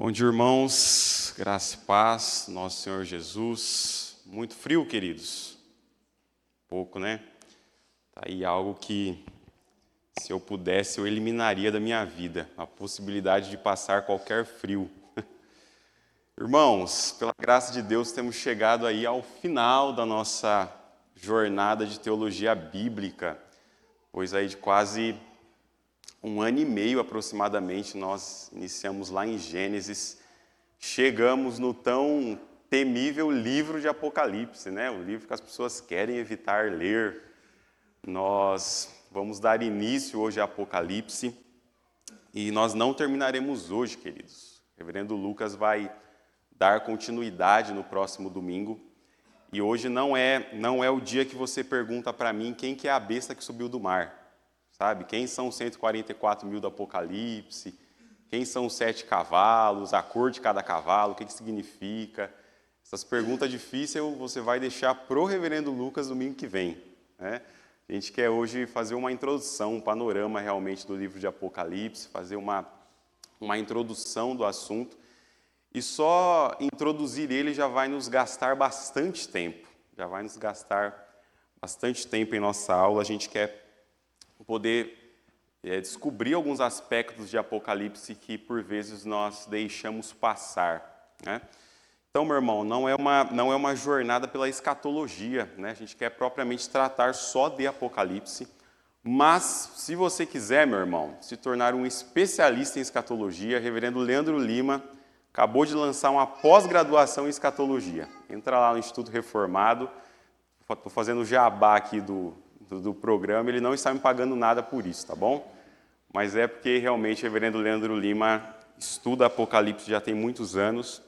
Bom dia, irmãos, graça e paz, nosso Senhor Jesus. Muito frio, queridos? Pouco, né? Tá aí algo que, se eu pudesse, eu eliminaria da minha vida, a possibilidade de passar qualquer frio. Irmãos, pela graça de Deus, temos chegado aí ao final da nossa jornada de teologia bíblica, pois aí de quase 1 ano e meio aproximadamente, nós iniciamos lá em Gênesis, chegamos no tão temível livro de Apocalipse, né? O livro que as pessoas querem evitar ler. Nós vamos dar início hoje a Apocalipse e nós não terminaremos hoje, queridos. O reverendo Lucas vai dar continuidade no próximo domingo e hoje não é o dia que você pergunta para mim quem que é a besta que subiu do mar. Sabe? Quem são os 144 mil do Apocalipse? Quem são os 7 cavalos? A cor de cada cavalo? O que significa? Essas perguntas difíceis você vai deixar para o reverendo Lucas domingo que vem. Né? A gente quer hoje fazer uma introdução, um panorama realmente do livro de Apocalipse, fazer uma introdução do assunto. E só introduzir ele já vai nos gastar bastante tempo. Já vai nos gastar bastante tempo em nossa aula. A gente quer poder descobrir alguns aspectos de Apocalipse que, por vezes, nós deixamos passar. Né? Então, meu irmão, não é uma jornada pela escatologia. Né? A gente quer propriamente tratar só de Apocalipse. Mas, se você quiser, meu irmão, se tornar um especialista em escatologia, reverendo Leandro Lima acabou de lançar uma pós-graduação em escatologia. Entra lá no Instituto Reformado. Estou fazendo jabá aqui do programa, ele não está me pagando nada por isso, tá bom? Mas é porque realmente o reverendo Leandro Lima estuda Apocalipse já tem muitos anos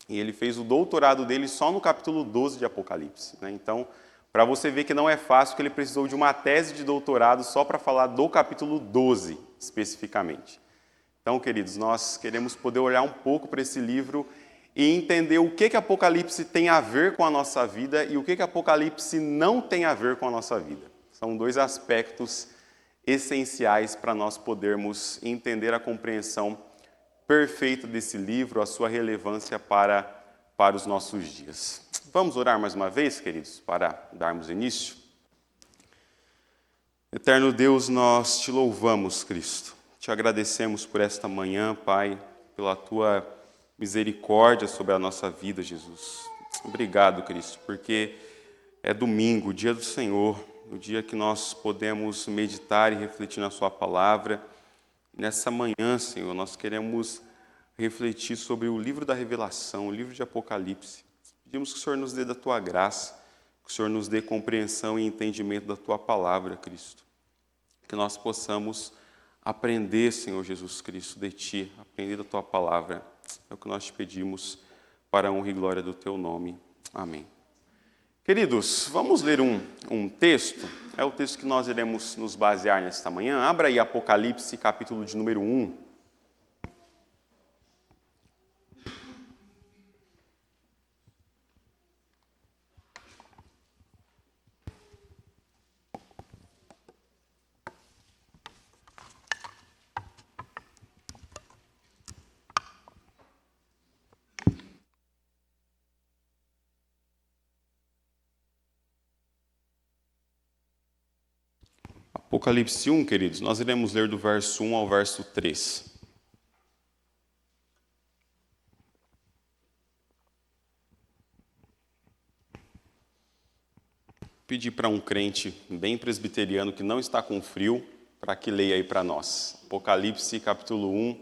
e ele fez o doutorado dele só no capítulo 12 de Apocalipse. Né? Então, para você ver que não é fácil, que ele precisou de uma tese de doutorado só para falar do capítulo 12, especificamente. Então, queridos, nós queremos poder olhar um pouco para esse livro e entender o que Apocalipse tem a ver com a nossa vida e o que Apocalipse não tem a ver com a nossa vida. São dois aspectos essenciais para nós podermos entender a compreensão perfeita desse livro, a sua relevância para os nossos dias. Vamos orar mais uma vez, queridos, para darmos início? Eterno Deus, nós te louvamos, Cristo. Te agradecemos por esta manhã, Pai, pela tua misericórdia sobre a nossa vida, Jesus. Obrigado, Cristo, porque é domingo, o dia do Senhor, o dia que nós podemos meditar e refletir na sua palavra. Nessa manhã, Senhor, nós queremos refletir sobre o livro da Revelação, o livro de Apocalipse. Pedimos que o Senhor nos dê da tua graça, que o Senhor nos dê compreensão e entendimento da tua palavra, Cristo. Que nós possamos aprender, Senhor Jesus Cristo, de ti, aprender da tua palavra. É o que nós te pedimos para a honra e glória do teu nome. Amém. Queridos, vamos ler um texto. É o texto que nós iremos nos basear nesta manhã. Abra aí Apocalipse, capítulo de número 1. Apocalipse 1, queridos, nós iremos ler do verso 1 ao verso 3. Pedir para um crente bem presbiteriano que não está com frio, para que leia aí para nós. Apocalipse, capítulo 1,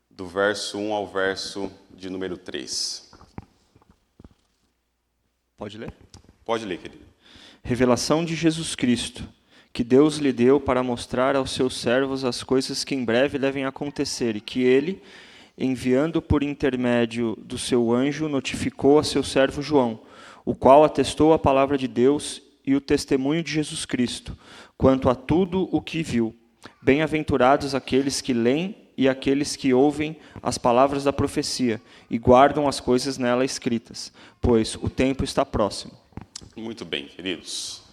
do verso 1 ao verso de número 3. Pode ler? Pode ler, querido. Revelação de Jesus Cristo, que Deus lhe deu para mostrar aos seus servos as coisas que em breve devem acontecer, e que ele, enviando por intermédio do seu anjo, notificou a seu servo João, o qual atestou a palavra de Deus e o testemunho de Jesus Cristo, quanto a tudo o que viu. Bem-aventurados aqueles que leem e aqueles que ouvem as palavras da profecia e guardam as coisas nela escritas, pois o tempo está próximo. Muito bem, queridos.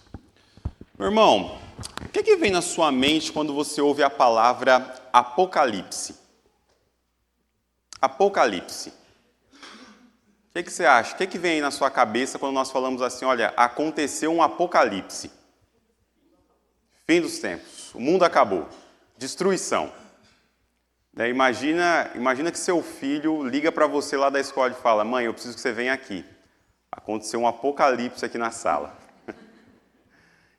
Meu irmão, o que vem na sua mente quando você ouve a palavra Apocalipse? Apocalipse. O que você acha? O que vem aí na sua cabeça quando nós falamos assim, olha, aconteceu um apocalipse? Fim dos tempos, o mundo acabou, destruição. Imagina que seu filho liga para você lá da escola e fala, mãe, eu preciso que você venha aqui. Aconteceu um apocalipse aqui na sala. O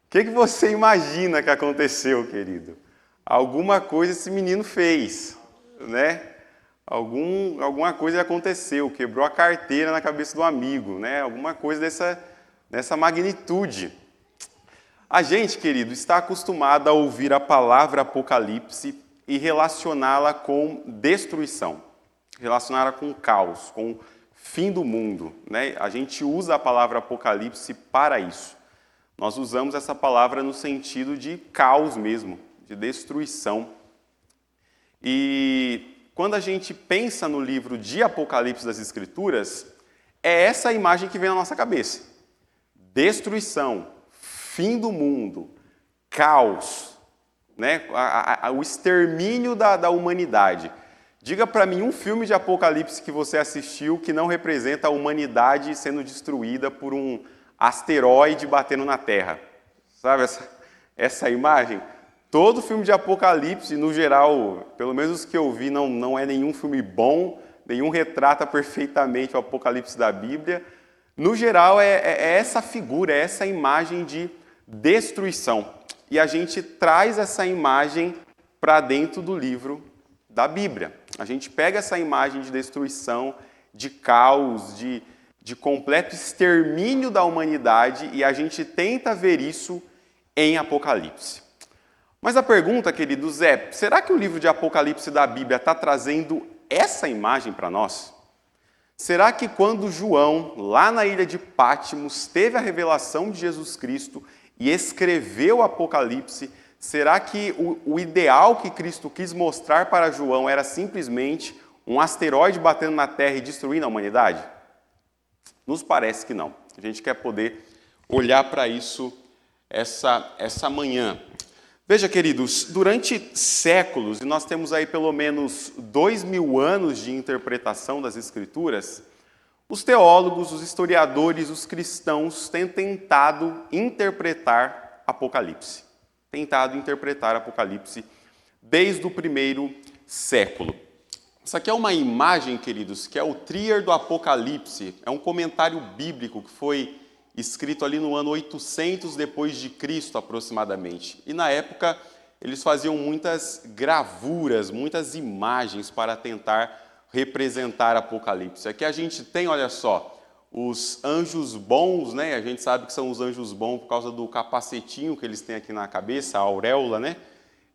que você imagina que aconteceu, querido? Alguma coisa esse menino fez, né? Alguma coisa aconteceu, quebrou a carteira na cabeça do amigo, né? Alguma coisa dessa magnitude. A gente, querido, está acostumado a ouvir a palavra apocalipse e relacioná-la com destruição, relacioná-la com caos, com fim do mundo, né? A gente usa a palavra apocalipse para isso. Nós usamos essa palavra no sentido de caos mesmo, de destruição. E quando a gente pensa no livro de Apocalipse das Escrituras, é essa a imagem que vem na nossa cabeça. Destruição, fim do mundo, caos, né? O extermínio da humanidade. Diga para mim um filme de Apocalipse que você assistiu que não representa a humanidade sendo destruída por um asteroide batendo na Terra. Sabe essa imagem? Todo filme de Apocalipse, no geral, pelo menos os que eu vi, não é nenhum filme bom, nenhum retrata perfeitamente o Apocalipse da Bíblia. No geral, é essa figura, é essa imagem de destruição. E a gente traz essa imagem para dentro do livro da Bíblia. A gente pega essa imagem de destruição, de caos, de completo extermínio da humanidade e a gente tenta ver isso em Apocalipse. Mas a pergunta, queridos, é: será que o livro de Apocalipse da Bíblia está trazendo essa imagem para nós? Será que quando João, lá na ilha de Patmos, teve a revelação de Jesus Cristo e escreveu o Apocalipse, será que o ideal que Cristo quis mostrar para João era simplesmente um asteroide batendo na Terra e destruindo a humanidade? Nos parece que não. A gente quer poder olhar para isso essa manhã. Veja, queridos, durante séculos, e nós temos aí pelo menos 2000 anos de interpretação das Escrituras, os teólogos, os historiadores, os cristãos têm tentado interpretar Apocalipse. Desde o primeiro século. Isso aqui é uma imagem, queridos, que é o Trier do Apocalipse. É um comentário bíblico que foi escrito ali no ano 800 depois de Cristo, aproximadamente. E na época eles faziam muitas gravuras, muitas imagens para tentar representar Apocalipse. Aqui a gente tem, olha só, os anjos bons, né? A gente sabe que são os anjos bons por causa do capacetinho que eles têm aqui na cabeça, a auréola, né?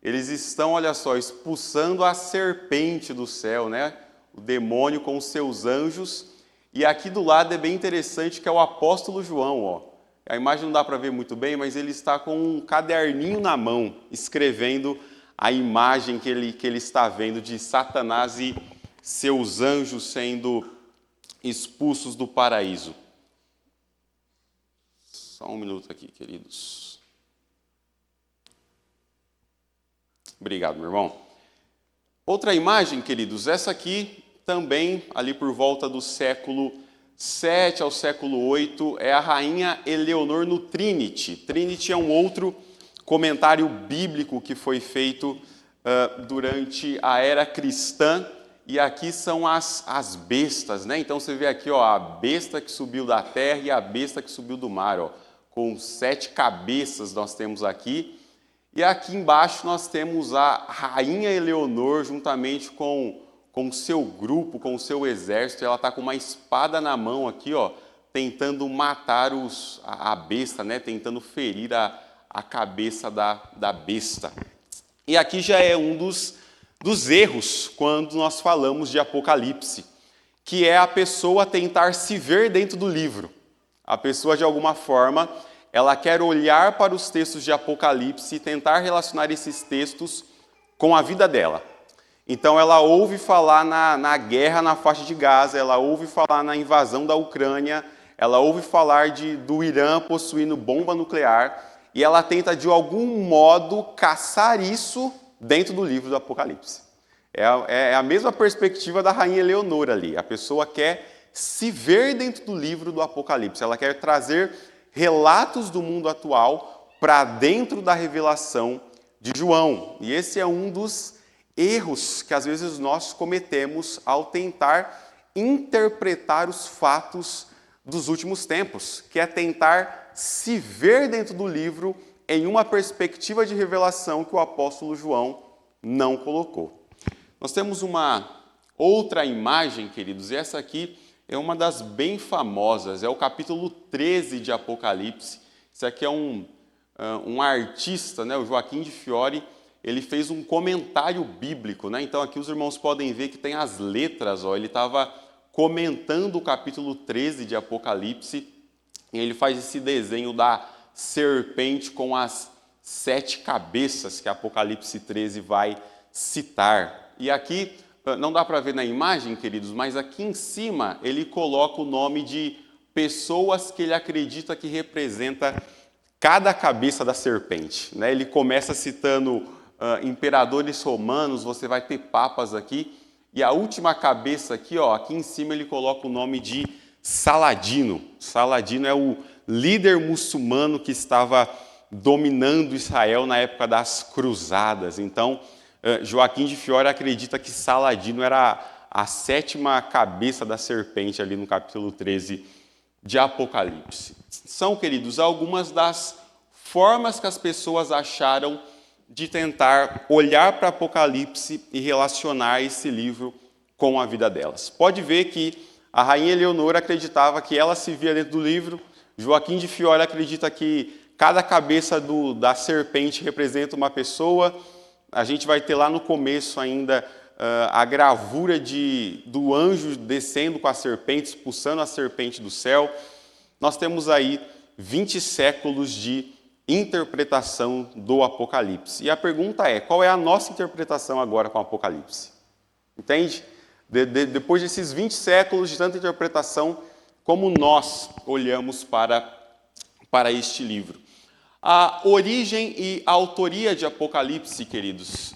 Eles estão, olha só, expulsando a serpente do céu, né? O demônio com os seus anjos. E aqui do lado é bem interessante que é o apóstolo João, ó. A imagem não dá para ver muito bem, mas ele está com um caderninho na mão, escrevendo a imagem que ele está vendo de Satanás e seus anjos sendo expulsos do paraíso. Só um minuto aqui, queridos. Obrigado, meu irmão. Outra imagem, queridos, essa aqui também, ali por volta do século VII ao século VIII, é a rainha Eleonor no Trinity. Trinity é um outro comentário bíblico que foi feito durante a era cristã, e aqui são as bestas, né? Então você vê aqui, ó, a besta que subiu da terra e a besta que subiu do mar, ó, com 7 cabeças nós temos aqui. E aqui embaixo nós temos a rainha Eleonor juntamente com o seu grupo, com o seu exército. Ela está com uma espada na mão aqui, ó, tentando matar a besta, né? Tentando ferir a cabeça da besta. E aqui já é um dos erros quando nós falamos de Apocalipse, que é a pessoa tentar se ver dentro do livro. A pessoa, de alguma forma, ela quer olhar para os textos de Apocalipse e tentar relacionar esses textos com a vida dela. Então, ela ouve falar na guerra na faixa de Gaza, ela ouve falar na invasão da Ucrânia, ela ouve falar do Irã possuindo bomba nuclear, e ela tenta, de algum modo, caçar isso dentro do livro do Apocalipse. É a mesma perspectiva da rainha Eleonora ali. A pessoa quer se ver dentro do livro do Apocalipse. Ela quer trazer relatos do mundo atual para dentro da revelação de João. E esse é um dos erros que às vezes nós cometemos ao tentar interpretar os fatos dos últimos tempos, que é tentar se ver dentro do livro em uma perspectiva de revelação que o apóstolo João não colocou. Nós temos uma outra imagem, queridos, e essa aqui é uma das bem famosas, é o capítulo 13 de Apocalipse. Isso aqui é um artista, né, o Joaquim de Fiore, ele fez um comentário bíblico, né? Então aqui os irmãos podem ver que tem as letras, ó, ele estava comentando o capítulo 13 de Apocalipse, e ele faz esse desenho da serpente com as 7 cabeças que Apocalipse 13 vai citar. E aqui, não dá para ver na imagem, queridos, mas aqui em cima ele coloca o nome de pessoas que ele acredita que representa cada cabeça da serpente, né? Ele começa citando imperadores romanos, você vai ter papas aqui, e a última cabeça aqui, ó, aqui em cima ele coloca o nome de Saladino. Saladino é o líder muçulmano que estava dominando Israel na época das cruzadas. Então, Joaquim de Fiore acredita que Saladino era a 7ª cabeça da serpente ali no capítulo 13 de Apocalipse. São, queridos, algumas das formas que as pessoas acharam de tentar olhar para Apocalipse e relacionar esse livro com a vida delas. Pode ver que a rainha Eleonora acreditava que ela se via dentro do livro, Joaquim de Fiore acredita que cada cabeça da serpente representa uma pessoa. A gente vai ter lá no começo ainda a gravura do anjo descendo com a serpente, expulsando a serpente do céu. Nós temos aí 20 séculos de interpretação do Apocalipse. E a pergunta é, qual é a nossa interpretação agora com o Apocalipse? Entende? Depois desses 20 séculos de tanta interpretação, como nós olhamos para este livro? A origem e a autoria de Apocalipse, queridos.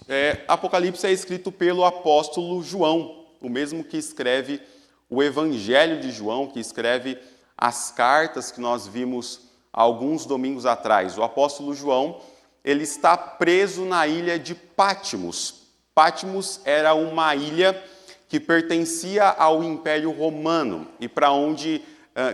Apocalipse é escrito pelo apóstolo João, o mesmo que escreve o Evangelho de João, que escreve as cartas que nós vimos alguns domingos atrás. O apóstolo João, ele está preso na ilha de Patmos. Patmos era uma ilha que pertencia ao Império Romano e para onde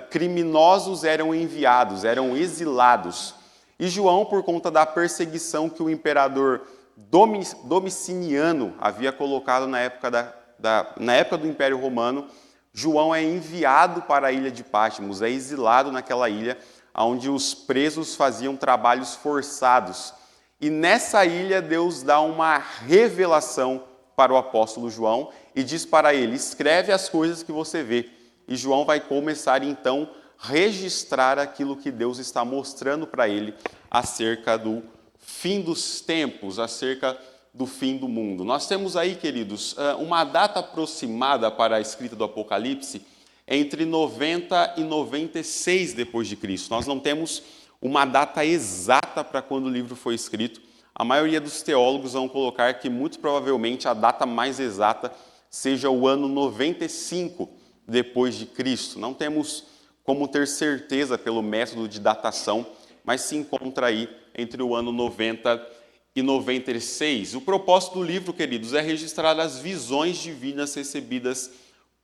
criminosos eram enviados, eram exilados. E João, por conta da perseguição que o imperador Domiciano havia colocado na época do Império Romano, João é enviado para a ilha de Patmos, é exilado naquela ilha, onde os presos faziam trabalhos forçados. E nessa ilha Deus dá uma revelação para o apóstolo João e diz para ele, escreve as coisas que você vê. E João vai começar então a registrar aquilo que Deus está mostrando para ele acerca do fim dos tempos, acerca do fim do mundo. Nós temos aí, queridos, uma data aproximada para a escrita do Apocalipse entre 90 e 96 depois de Cristo. Nós não temos uma data exata para quando o livro foi escrito. A maioria dos teólogos vão colocar que muito provavelmente a data mais exata seja o ano 95 depois de Cristo. Não temos como ter certeza pelo método de datação, mas se encontra aí entre o ano 90 e 96. O propósito do livro, queridos, é registrar as visões divinas recebidas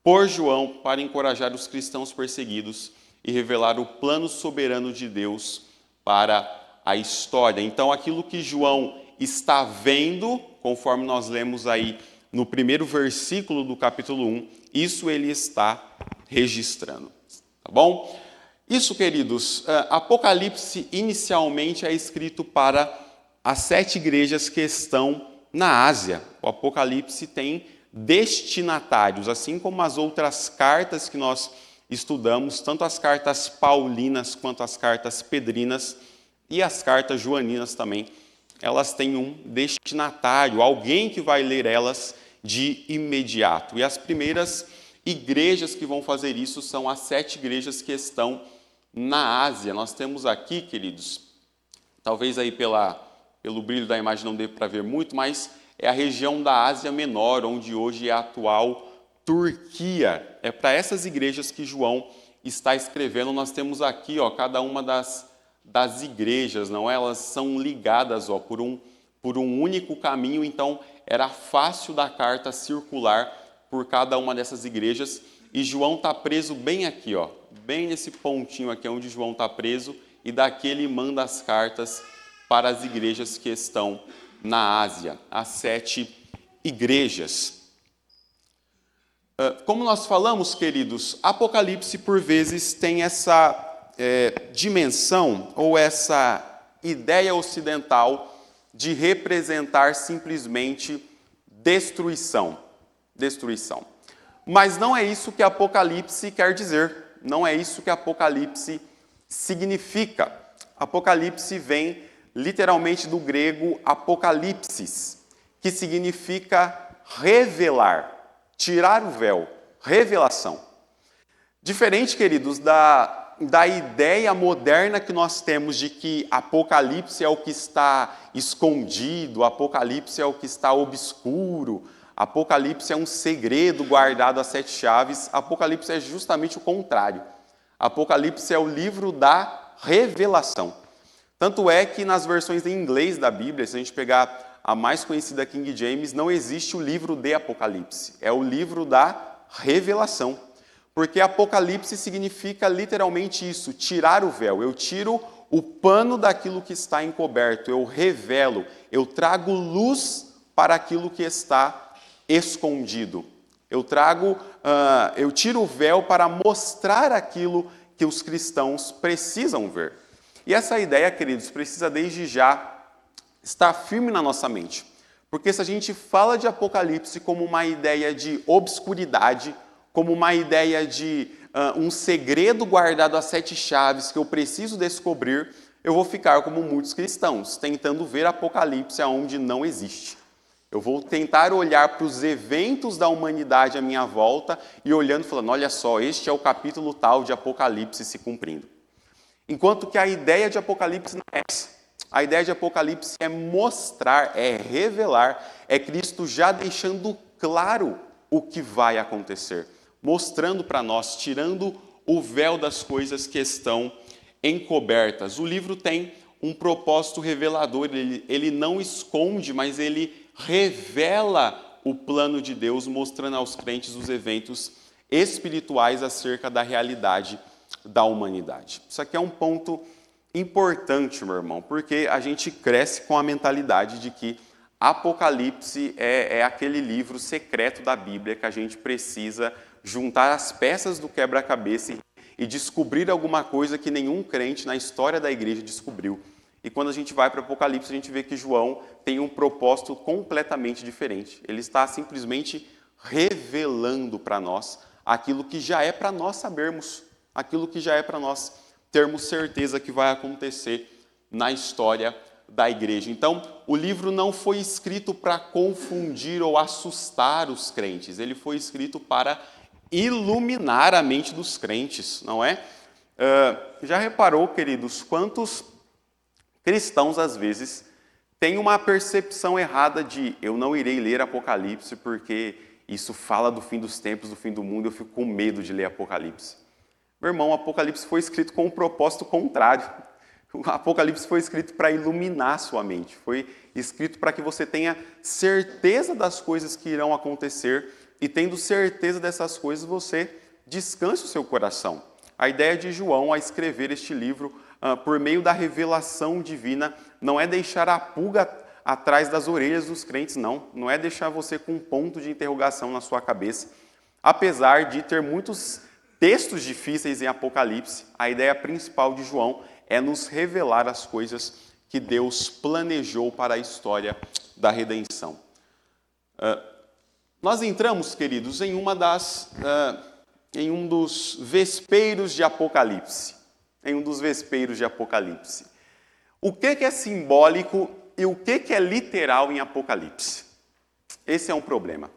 por João para encorajar os cristãos perseguidos e revelar o plano soberano de Deus para a história. Então, aquilo que João está vendo, conforme nós lemos aí no primeiro versículo do capítulo 1, isso ele está registrando. Tá bom? Isso, queridos, Apocalipse inicialmente é escrito para as 7 igrejas que estão na Ásia. O Apocalipse tem destinatários, assim como as outras cartas que nós estudamos, tanto as cartas paulinas quanto as cartas pedrinas e as cartas joaninas também, elas têm um destinatário, alguém que vai ler elas de imediato. E as primeiras igrejas que vão fazer isso são as 7 igrejas que estão na Ásia. Nós temos aqui, queridos, talvez aí pelo brilho da imagem não dê para ver muito, mas é a região da Ásia Menor, onde hoje é a atual Turquia. É para essas igrejas que João está escrevendo. Nós temos aqui, ó, cada uma das igrejas, não é? Elas são ligadas, ó, por um único caminho, então era fácil da carta circular por cada uma dessas igrejas. E João está preso bem aqui, ó, bem nesse pontinho aqui onde João está preso, e daqui ele manda as cartas para as igrejas que estão na Ásia, as 7 igrejas. Como nós falamos, queridos, Apocalipse por vezes tem essa dimensão ou essa ideia ocidental de representar simplesmente destruição. Destruição. Mas não é isso que Apocalipse quer dizer. Não é isso que Apocalipse significa. Apocalipse vem literalmente do grego apocalipsis, que significa revelar, tirar o véu, revelação. Diferente, queridos, da ideia moderna que nós temos de que Apocalipse é o que está escondido, Apocalipse é o que está obscuro, Apocalipse é um segredo guardado a 7 chaves. Apocalipse é justamente o contrário. Apocalipse é o livro da revelação. Tanto é que nas versões em inglês da Bíblia, se a gente pegar a mais conhecida King James, não existe o livro de Apocalipse. É o livro da revelação. Porque Apocalipse significa literalmente isso, tirar o véu. Eu tiro o pano daquilo que está encoberto, eu revelo, eu trago luz para aquilo que está escondido. Eu tiro o véu para mostrar aquilo que os cristãos precisam ver. E essa ideia, queridos, precisa desde já estar firme na nossa mente. Porque se a gente fala de Apocalipse como uma ideia de obscuridade, como uma ideia de um segredo guardado a 7 chaves que eu preciso descobrir, eu vou ficar como muitos cristãos, tentando ver Apocalipse aonde não existe. Eu vou tentar olhar para os eventos da humanidade à minha volta e olhando e falando, olha só, este é o capítulo tal de Apocalipse se cumprindo. Enquanto que a ideia de Apocalipse não é essa. A ideia de Apocalipse é mostrar, é revelar, é Cristo já deixando claro o que vai acontecer, mostrando para nós, tirando o véu das coisas que estão encobertas. O livro tem um propósito revelador, ele não esconde, mas ele revela o plano de Deus, mostrando aos crentes os eventos espirituais acerca da realidade da humanidade. Isso aqui é um ponto importante, meu irmão, porque a gente cresce com a mentalidade de que Apocalipse é aquele livro secreto da Bíblia que a gente precisa juntar as peças do quebra-cabeça e descobrir alguma coisa que nenhum crente na história da igreja descobriu. E quando a gente vai para o Apocalipse, a gente vê que João tem um propósito completamente diferente. Ele está simplesmente revelando para nós aquilo que já é para nós sabermos, aquilo que já é para nós termos certeza que vai acontecer na história da igreja. Então, o livro não foi escrito para confundir ou assustar os crentes, ele foi escrito para iluminar a mente dos crentes, não é? Já reparou, queridos, quantos cristãos, às vezes, têm uma percepção errada de eu não irei ler Apocalipse porque isso fala do fim dos tempos, do fim do mundo, eu fico com medo de ler Apocalipse. Meu irmão, o Apocalipse foi escrito com um propósito contrário. O Apocalipse foi escrito para iluminar a sua mente, foi escrito para que você tenha certeza das coisas que irão acontecer e, tendo certeza dessas coisas, você descanse o seu coração. A ideia de João a escrever este livro por meio da revelação divina não é deixar a pulga atrás das orelhas dos crentes, não é deixar você com um ponto de interrogação na sua cabeça. Apesar de ter muitos textos difíceis em Apocalipse, a ideia principal de João é nos revelar as coisas que Deus planejou para a história da redenção. Nós entramos, queridos, em um dos vespeiros de Apocalipse. O que é simbólico e o que é literal em Apocalipse? Esse é um problema.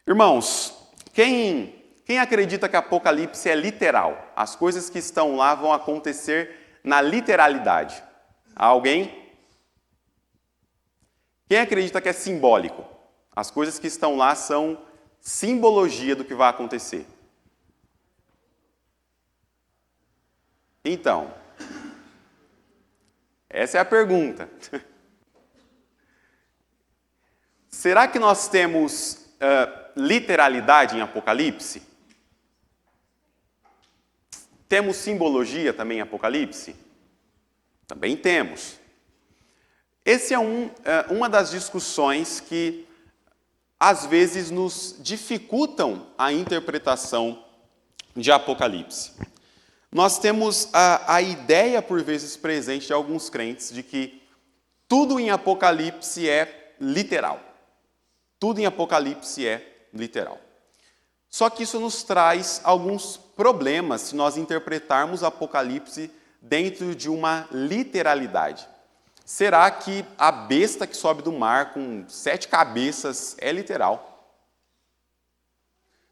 Irmãos, quem acredita que Apocalipse é literal? As coisas que estão lá vão acontecer na literalidade. Há alguém? Quem acredita que é simbólico? As coisas que estão lá são simbologia do que vai acontecer. Então, essa é a pergunta. Será que nós temos literalidade em Apocalipse? Temos simbologia também em Apocalipse? Também temos. Esse é uma das discussões que, às vezes, nos dificultam a interpretação de Apocalipse. Nós temos a ideia, por vezes, presente de alguns crentes de que tudo em Apocalipse é literal. Tudo em Apocalipse é literal. Só que isso nos traz alguns problemas se nós interpretarmos Apocalipse dentro de uma literalidade. Será que a besta que sobe do mar com 7 cabeças é literal?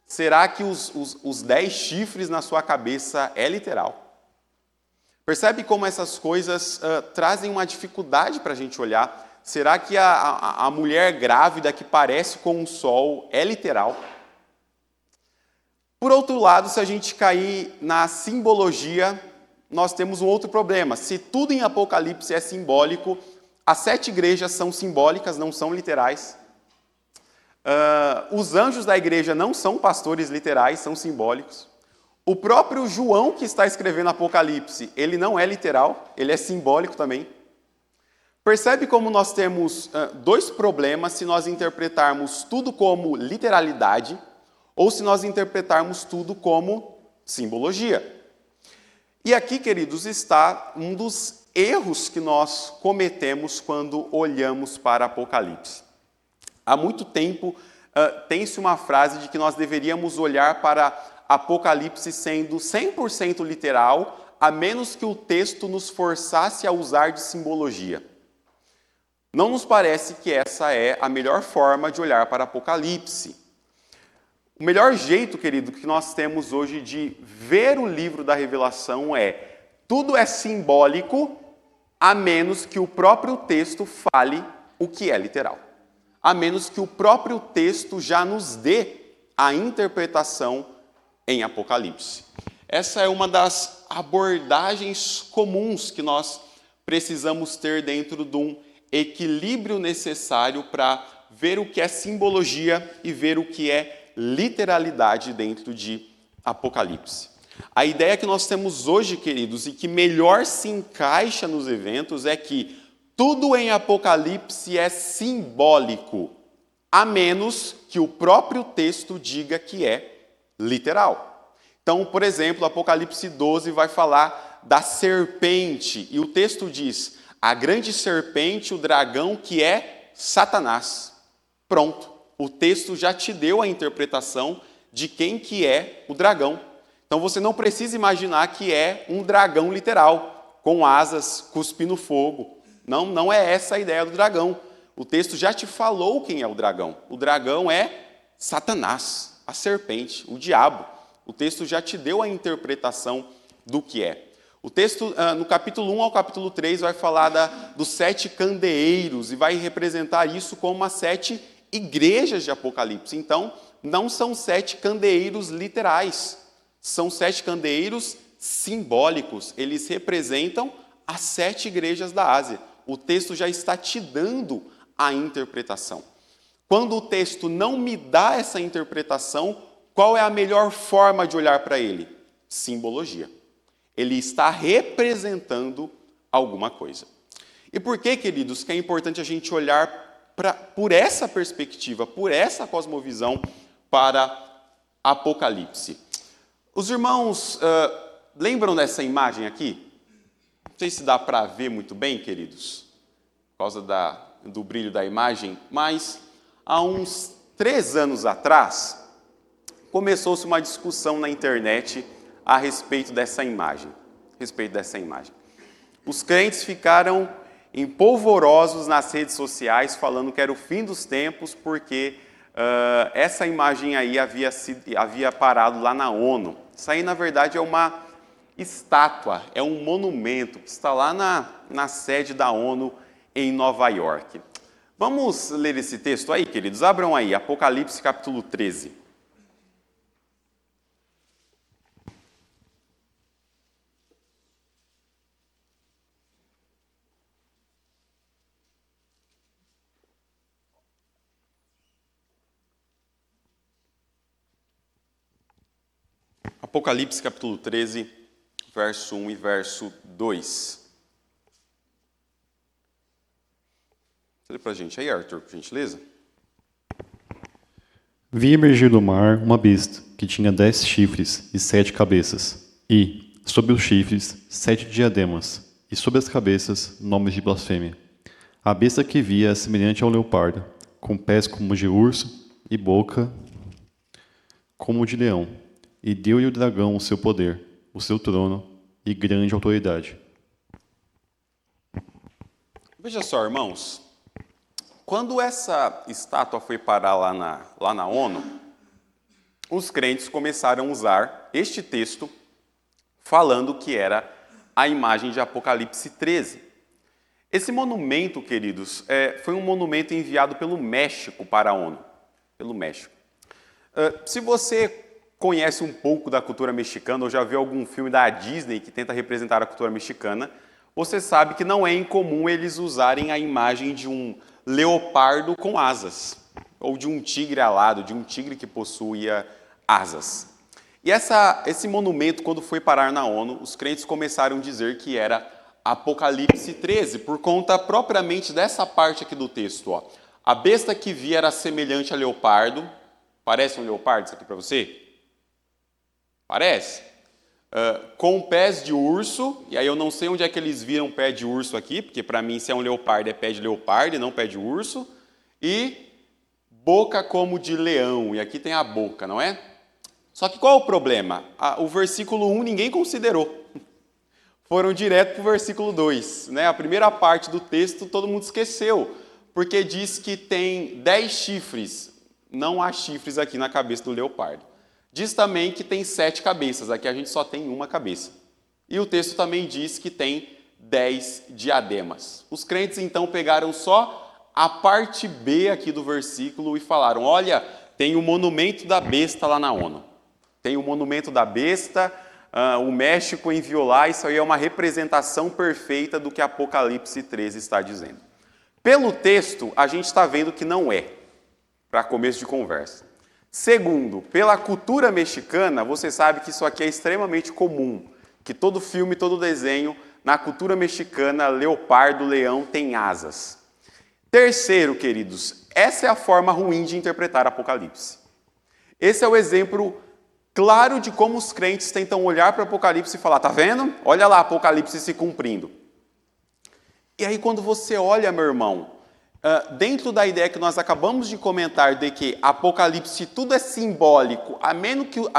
Será que os 10 chifres na sua cabeça é literal? Percebe como essas coisas trazem uma dificuldade para a gente olhar? Será que a mulher grávida que parece com um sol é literal? Por outro lado, se a gente cair na simbologia, nós temos um outro problema. Se tudo em Apocalipse é simbólico, as 7 igrejas são simbólicas, não são literais. Os anjos da igreja não são pastores literais, são simbólicos. O próprio João, que está escrevendo Apocalipse, ele não é literal, ele é simbólico também. Percebe como nós temos 2 problemas se nós interpretarmos tudo como literalidade ou se nós interpretarmos tudo como simbologia. E aqui, queridos, está um dos erros que nós cometemos quando olhamos para Apocalipse. Há muito tempo tem-se uma frase de que nós deveríamos olhar para Apocalipse sendo 100% literal, a menos que o texto nos forçasse a usar de simbologia. Não nos parece que essa é a melhor forma de olhar para Apocalipse. O melhor jeito, querido, que nós temos hoje de ver o livro da Revelação é: tudo é simbólico, a menos que o próprio texto fale o que é literal. A menos que o próprio texto já nos dê a interpretação em Apocalipse. Essa é uma das abordagens comuns que nós precisamos ter dentro de um equilíbrio necessário para ver o que é simbologia e ver o que é literalidade dentro de Apocalipse. A ideia que nós temos hoje, queridos, e que melhor se encaixa nos eventos é que tudo em Apocalipse é simbólico, a menos que o próprio texto diga que é literal. Então, por exemplo, Apocalipse 12 vai falar da serpente, e o texto diz: a grande serpente, o dragão, que é Satanás. Pronto, o texto já te deu a interpretação de quem que é o dragão. Então você não precisa imaginar que é um dragão literal, com asas, cuspindo fogo. Não é essa a ideia do dragão. O texto já te falou quem é o dragão. O dragão é Satanás, a serpente, o diabo. O texto já te deu a interpretação do que é. O texto, no capítulo 1 ao capítulo 3, vai falar dos 7 candeeiros e vai representar isso como as 7 igrejas de Apocalipse. Então, não são 7 candeeiros literais, são 7 candeeiros simbólicos. Eles representam as 7 igrejas da Ásia. O texto já está te dando a interpretação. Quando o texto não me dá essa interpretação, qual é a melhor forma de olhar para ele? Simbologia. Ele está representando alguma coisa. E por que, queridos, que é importante a gente olhar por essa perspectiva, por essa cosmovisão para Apocalipse? Os irmãos lembram dessa imagem aqui? Não sei se dá para ver muito bem, queridos, por causa do brilho da imagem, mas há uns 3 anos atrás, começou-se uma discussão na internet a respeito dessa imagem. Os crentes ficaram empolvorosos nas redes sociais, falando que era o fim dos tempos, porque essa imagem aí havia parado lá na ONU. Isso aí, na verdade, é uma estátua, é um monumento que está lá na sede da ONU em Nova York. Vamos ler esse texto aí, queridos? Abram aí, Apocalipse capítulo 13. Apocalipse capítulo 13, verso 1 e verso 2. Lê para a gente aí, Arthur, por gentileza. Vi emergir do mar uma besta, que tinha 10 chifres e 7 cabeças, e, sobre os chifres, 7 diademas, e sobre as cabeças, nomes de blasfêmia. A besta que vi é semelhante ao leopardo, com pés como de urso e boca como de leão, e deu-lhe o dragão o seu poder, o seu trono e grande autoridade. Veja só, irmãos, quando essa estátua foi parar lá na ONU, os crentes começaram a usar este texto falando que era a imagem de Apocalipse 13. Esse monumento, queridos, foi um monumento enviado pelo México para a ONU. Pelo México. Se você conhece um pouco da cultura mexicana ou já viu algum filme da Disney que tenta representar a cultura mexicana, você sabe que não é incomum eles usarem a imagem de um leopardo com asas, ou de um tigre alado, de um tigre que possuía asas. E esse monumento, quando foi parar na ONU, os crentes começaram a dizer que era Apocalipse 13, por conta propriamente dessa parte aqui do texto. Ó. A besta que vi era semelhante a leopardo. Parece um leopardo isso aqui para você? Parece? Com pés de urso, e aí eu não sei onde é que eles viram pé de urso aqui, porque para mim se é um leopardo é pé de leopardo e não pé de urso, e boca como de leão, e aqui tem a boca, não é? Só que qual é o problema? O versículo 1 ninguém considerou. Foram direto para o versículo 2. Né? A primeira parte do texto todo mundo esqueceu, porque diz que tem 10 chifres. Não há chifres aqui na cabeça do leopardo. Diz também que tem 7 cabeças, aqui a gente só tem uma cabeça. E o texto também diz que tem 10 diademas. Os crentes então pegaram só a parte B aqui do versículo e falaram, olha, tem o monumento da besta lá na ONU. Tem o monumento da besta, o México enviou lá, isso aí é uma representação perfeita do que Apocalipse 13 está dizendo. Pelo texto, a gente está vendo que não é, para começo de conversa. Segundo, pela cultura mexicana, você sabe que isso aqui é extremamente comum, que todo filme, todo desenho, na cultura mexicana, leopardo, leão tem asas. Terceiro, queridos, essa é a forma ruim de interpretar Apocalipse. Esse é o exemplo claro de como os crentes tentam olhar para Apocalipse e falar, tá vendo? Olha lá Apocalipse se cumprindo. E aí quando você olha, meu irmão, dentro da ideia que nós acabamos de comentar de que Apocalipse tudo é simbólico, a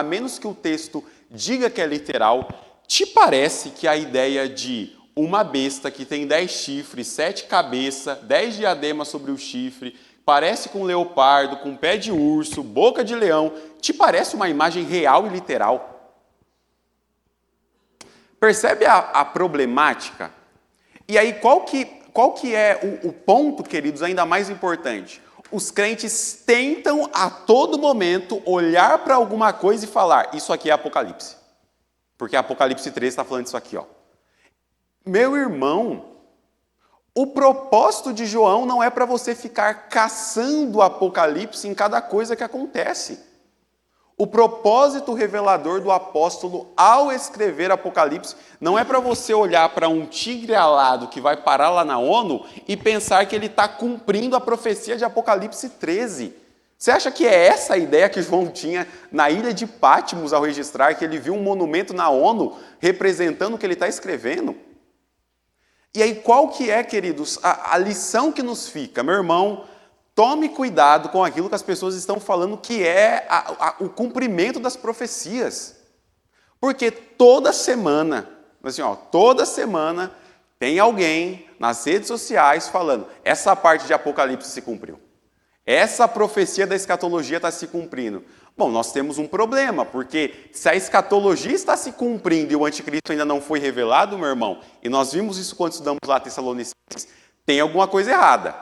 menos que o texto diga que é literal, te parece que a ideia de uma besta que tem 10 chifres, 7 cabeças, 10 diademas sobre o chifre, parece com um leopardo, com pé de urso, boca de leão, te parece uma imagem real e literal? Percebe a problemática? E aí qual que é o ponto, queridos, ainda mais importante? Os crentes tentam a todo momento olhar para alguma coisa e falar, isso aqui é Apocalipse. Porque Apocalipse 13 está falando isso aqui. Ó. Meu irmão, o propósito de João não é para você ficar caçando Apocalipse em cada coisa que acontece. O propósito revelador do apóstolo ao escrever Apocalipse não é para você olhar para um tigre alado que vai parar lá na ONU e pensar que ele está cumprindo a profecia de Apocalipse 13. Você acha que é essa a ideia que João tinha na ilha de Patmos ao registrar que ele viu um monumento na ONU representando o que ele está escrevendo? E aí qual que é, queridos, a lição que nos fica? Meu irmão, tome cuidado com aquilo que as pessoas estão falando que é o cumprimento das profecias. Porque toda semana tem alguém nas redes sociais falando, essa parte de Apocalipse se cumpriu. Essa profecia da escatologia está se cumprindo. Bom, nós temos um problema, porque se a escatologia está se cumprindo e o anticristo ainda não foi revelado, meu irmão, e nós vimos isso quando estudamos lá Tessalonicenses, tem alguma coisa errada.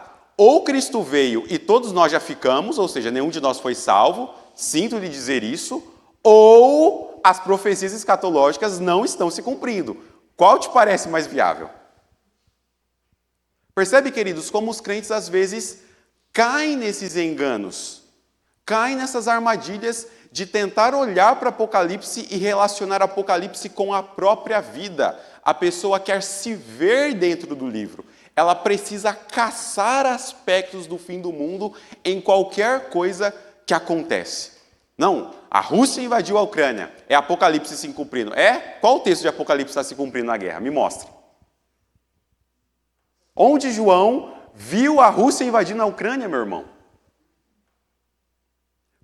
ou Cristo veio e todos nós já ficamos, ou seja, nenhum de nós foi salvo, sinto lhe dizer isso, ou as profecias escatológicas não estão se cumprindo. Qual te parece mais viável? Percebe, queridos, como os crentes às vezes caem nesses enganos, caem nessas armadilhas de tentar olhar para Apocalipse e relacionar Apocalipse com a própria vida. A pessoa quer se ver dentro do livro. Ela precisa caçar aspectos do fim do mundo em qualquer coisa que acontece. Não, a Rússia invadiu a Ucrânia. É Apocalipse se cumprindo. É? Qual o texto de Apocalipse está se cumprindo na guerra? Me mostre. Onde João viu a Rússia invadindo a Ucrânia, meu irmão?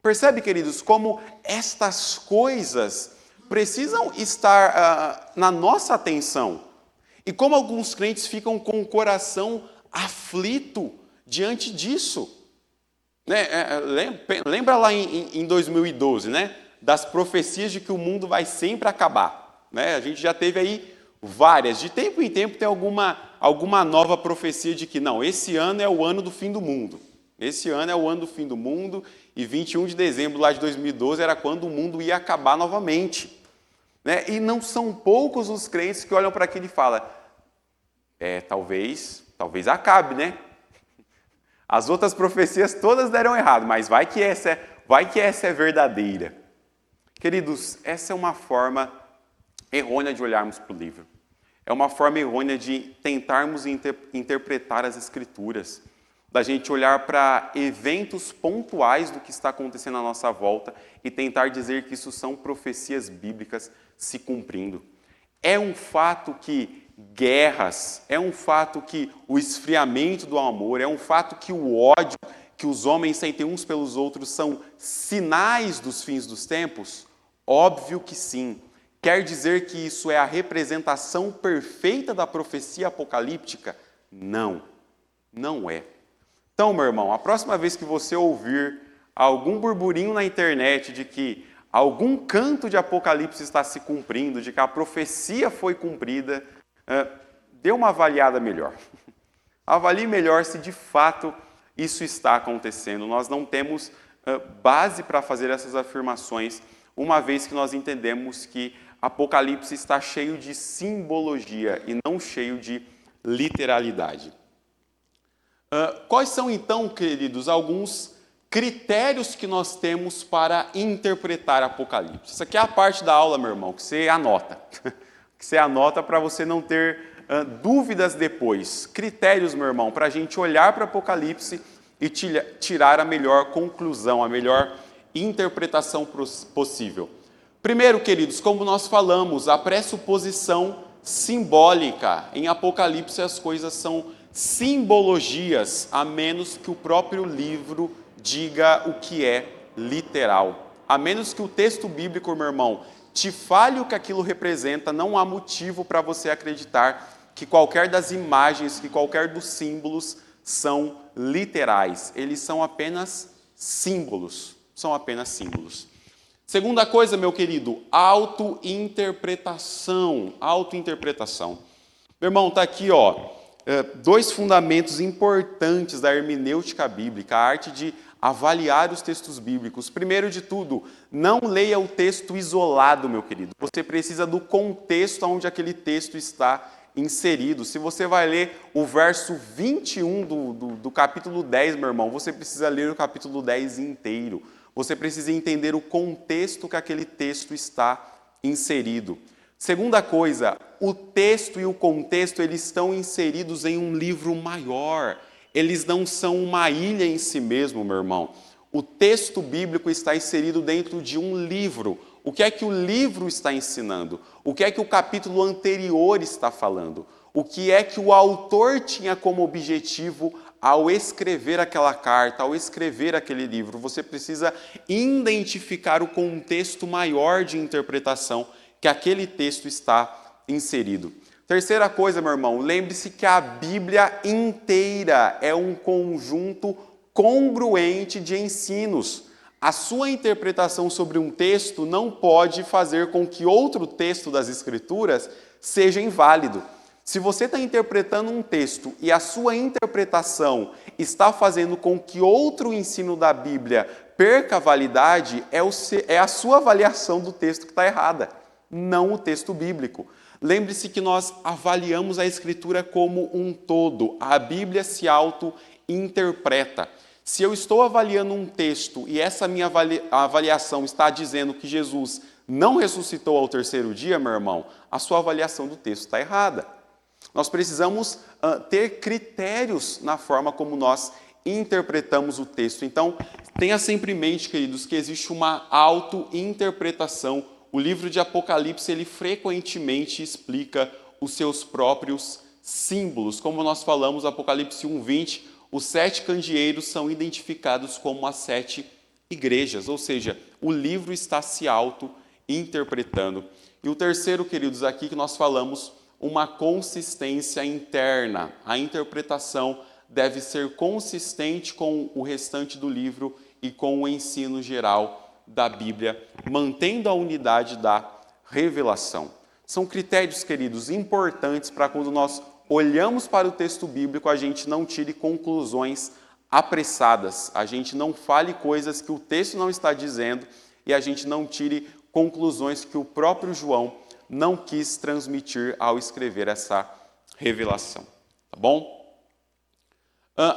Percebe, queridos, como estas coisas precisam estar na nossa atenção. E como alguns crentes ficam com o coração aflito diante disso. Né? Lembra lá em 2012, né? Das profecias de que o mundo vai sempre acabar. Né? A gente já teve aí várias. De tempo em tempo tem alguma nova profecia de que não, esse ano é o ano do fim do mundo. Esse ano é o ano do fim do mundo e 21 de dezembro lá de 2012 era quando o mundo ia acabar novamente. Né? E não são poucos os crentes que olham para aquilo e falam, talvez acabe, né? As outras profecias todas deram errado, mas vai que essa é verdadeira. Queridos, essa é uma forma errônea de olharmos para o livro. É uma forma errônea de tentarmos interpretar as Escrituras, da gente olhar para eventos pontuais do que está acontecendo à nossa volta e tentar dizer que isso são profecias bíblicas se cumprindo. É um fato que guerras, é um fato que o esfriamento do amor, é um fato que o ódio que os homens sentem uns pelos outros são sinais dos fins dos tempos? Óbvio que sim. Quer dizer que isso é a representação perfeita da profecia apocalíptica? Não, não é. Então, meu irmão, a próxima vez que você ouvir algum burburinho na internet de que algum canto de Apocalipse está se cumprindo, de que a profecia foi cumprida, dê uma avaliada melhor. Avalie melhor se de fato isso está acontecendo. Nós não temos base para fazer essas afirmações, uma vez que nós entendemos que Apocalipse está cheio de simbologia e não cheio de literalidade. Quais são, então, queridos, alguns critérios que nós temos para interpretar Apocalipse? Isso aqui é a parte da aula, meu irmão, que você anota. Que você anota para você não ter dúvidas depois. Critérios, meu irmão, para a gente olhar para Apocalipse e tirar a melhor conclusão, a melhor interpretação possível. Primeiro, queridos, como nós falamos, a pressuposição simbólica. Em Apocalipse as coisas são simbologias, a menos que o próprio livro diga o que é literal. A menos que o texto bíblico, meu irmão, te fale o que aquilo representa, não há motivo para você acreditar que qualquer das imagens, que qualquer dos símbolos são literais. Eles são apenas símbolos. São apenas símbolos. Segunda coisa, meu querido, autointerpretação. Autointerpretação. Meu irmão, está aqui, dois fundamentos importantes da hermenêutica bíblica, a arte de avaliar os textos bíblicos. Primeiro de tudo, não leia o texto isolado, meu querido. Você precisa do contexto onde aquele texto está inserido. Se você vai ler o verso 21 do capítulo 10, meu irmão, você precisa ler o capítulo 10 inteiro. Você precisa entender o contexto que aquele texto está inserido. Segunda coisa, o texto e o contexto, eles estão inseridos em um livro maior. Eles não são uma ilha em si mesmo, meu irmão. O texto bíblico está inserido dentro de um livro. O que é que o livro está ensinando? O que é que o capítulo anterior está falando? O que é que o autor tinha como objetivo ao escrever aquela carta, ao escrever aquele livro? Você precisa identificar o contexto maior de interpretação que aquele texto está inserido. Terceira coisa, meu irmão, lembre-se que a Bíblia inteira é um conjunto congruente de ensinos. A sua interpretação sobre um texto não pode fazer com que outro texto das Escrituras seja inválido. Se você está interpretando um texto e a sua interpretação está fazendo com que outro ensino da Bíblia perca a validade, é a sua avaliação do texto que está errada, não o texto bíblico. Lembre-se que nós avaliamos a Escritura como um todo. A Bíblia se auto-interpreta. Se eu estou avaliando um texto e essa minha avaliação está dizendo que Jesus não ressuscitou ao terceiro dia, meu irmão, a sua avaliação do texto está errada. Nós precisamos ter critérios na forma como nós interpretamos o texto. Então, tenha sempre em mente, queridos, que existe uma auto-interpretação. O livro de Apocalipse, ele frequentemente explica os seus próprios símbolos. Como nós falamos, Apocalipse 1:20, os 7 candeeiros são identificados como as 7 igrejas, ou seja, o livro está se auto-interpretando. E o terceiro, queridos, aqui que nós falamos, uma consistência interna. A interpretação deve ser consistente com o restante do livro e com o ensino geral da Bíblia, mantendo a unidade da revelação. São critérios, queridos, importantes para quando nós olhamos para o texto bíblico, a gente não tire conclusões apressadas, a gente não fale coisas que o texto não está dizendo e a gente não tire conclusões que o próprio João não quis transmitir ao escrever essa revelação. Tá bom?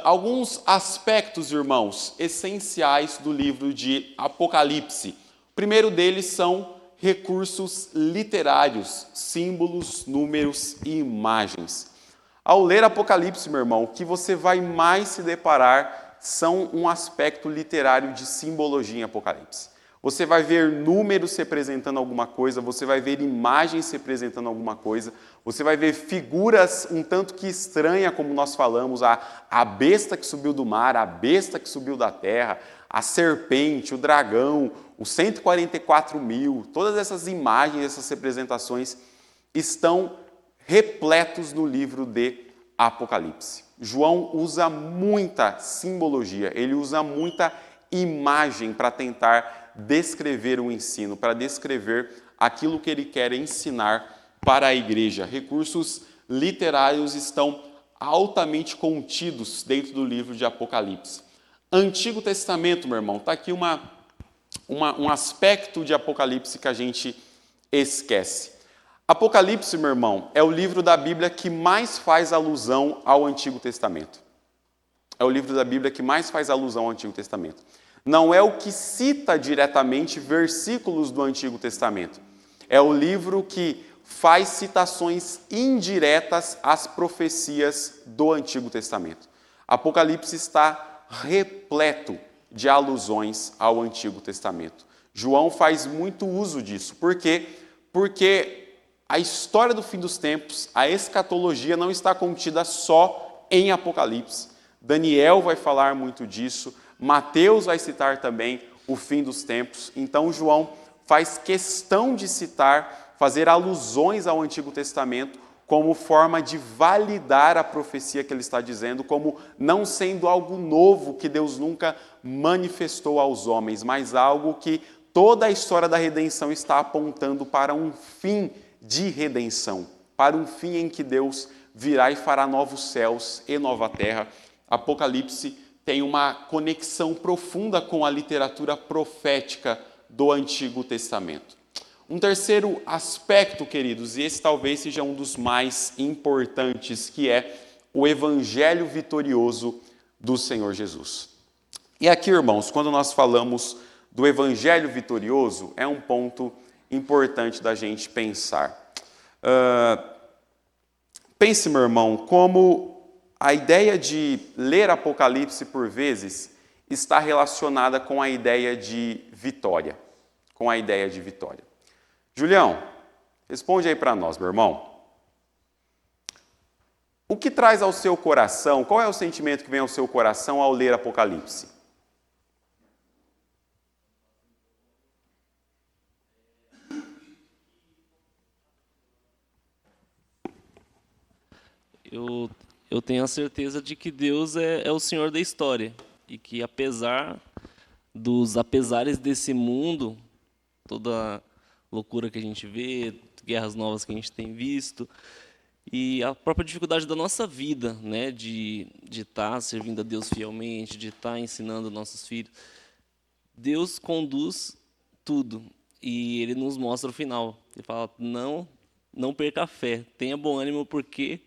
Alguns aspectos, irmãos, essenciais do livro de Apocalipse. O primeiro deles são recursos literários, símbolos, números e imagens. Ao ler Apocalipse, meu irmão, o que você vai mais se deparar são um aspecto literário de simbologia em Apocalipse. Você vai ver números representando alguma coisa, você vai ver imagens representando alguma coisa, você vai ver figuras um tanto que estranhas, como nós falamos, a besta que subiu do mar, a besta que subiu da terra, a serpente, o dragão, os 144.000, todas essas imagens, essas representações estão repletos no livro de Apocalipse. João usa muita simbologia, ele usa muita imagem para tentar descrever o ensino, para descrever aquilo que ele quer ensinar para a igreja. Recursos literários estão altamente contidos dentro do livro de Apocalipse. Antigo Testamento, meu irmão, está aqui um aspecto de Apocalipse que a gente esquece. Apocalipse, meu irmão, é o livro da Bíblia que mais faz alusão ao Antigo Testamento. É o livro da Bíblia que mais faz alusão ao Antigo Testamento. Não é o que cita diretamente versículos do Antigo Testamento. É o livro que faz citações indiretas às profecias do Antigo Testamento. Apocalipse está repleto de alusões ao Antigo Testamento. João faz muito uso disso. Por quê? Porque a história do fim dos tempos, a escatologia, não está contida só em Apocalipse. Daniel vai falar muito disso, Mateus vai citar também o fim dos tempos. Então, João faz questão de citar, fazer alusões ao Antigo Testamento como forma de validar a profecia que ele está dizendo, como não sendo algo novo que Deus nunca manifestou aos homens, mas algo que toda a história da redenção está apontando para um fim de redenção, para um fim em que Deus virá e fará novos céus e nova terra. Apocalipse tem uma conexão profunda com a literatura profética do Antigo Testamento. Um terceiro aspecto, queridos, e esse talvez seja um dos mais importantes, que é o Evangelho vitorioso do Senhor Jesus. E aqui, irmãos, quando nós falamos do Evangelho vitorioso, é um ponto importante da gente pensar. Pense, meu irmão, como a ideia de ler Apocalipse por vezes está relacionada com a ideia de vitória. Com a ideia de vitória. Julião, responde aí para nós, meu irmão. O que traz ao seu coração, qual é o sentimento que vem ao seu coração ao ler Apocalipse? Eu tenho a certeza de que Deus é o Senhor da história e que apesar dos apesares desse mundo, toda a loucura que a gente vê, guerras novas que a gente tem visto, E a própria dificuldade da nossa vida, né, de estar servindo a Deus fielmente, de estar ensinando nossos filhos. Deus conduz tudo e Ele nos mostra o final. Ele fala, não perca a fé, tenha bom ânimo porque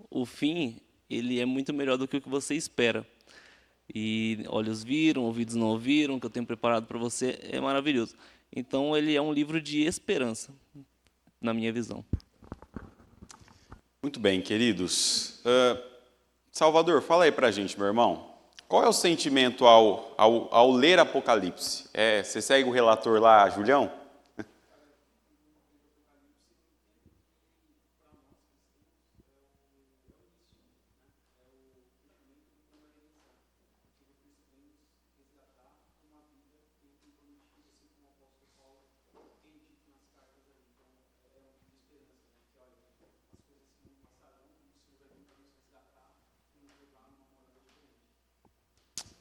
o fim ele é muito melhor do que o que você espera. E olhos viram, ouvidos não ouviram, o que eu tenho preparado para você é maravilhoso. Então ele é um livro de esperança, na minha visão. Muito bem, queridos. Salvador, fala aí pra gente, meu irmão. Qual é o sentimento ao ler Apocalipse? Você segue o relator lá, Julião?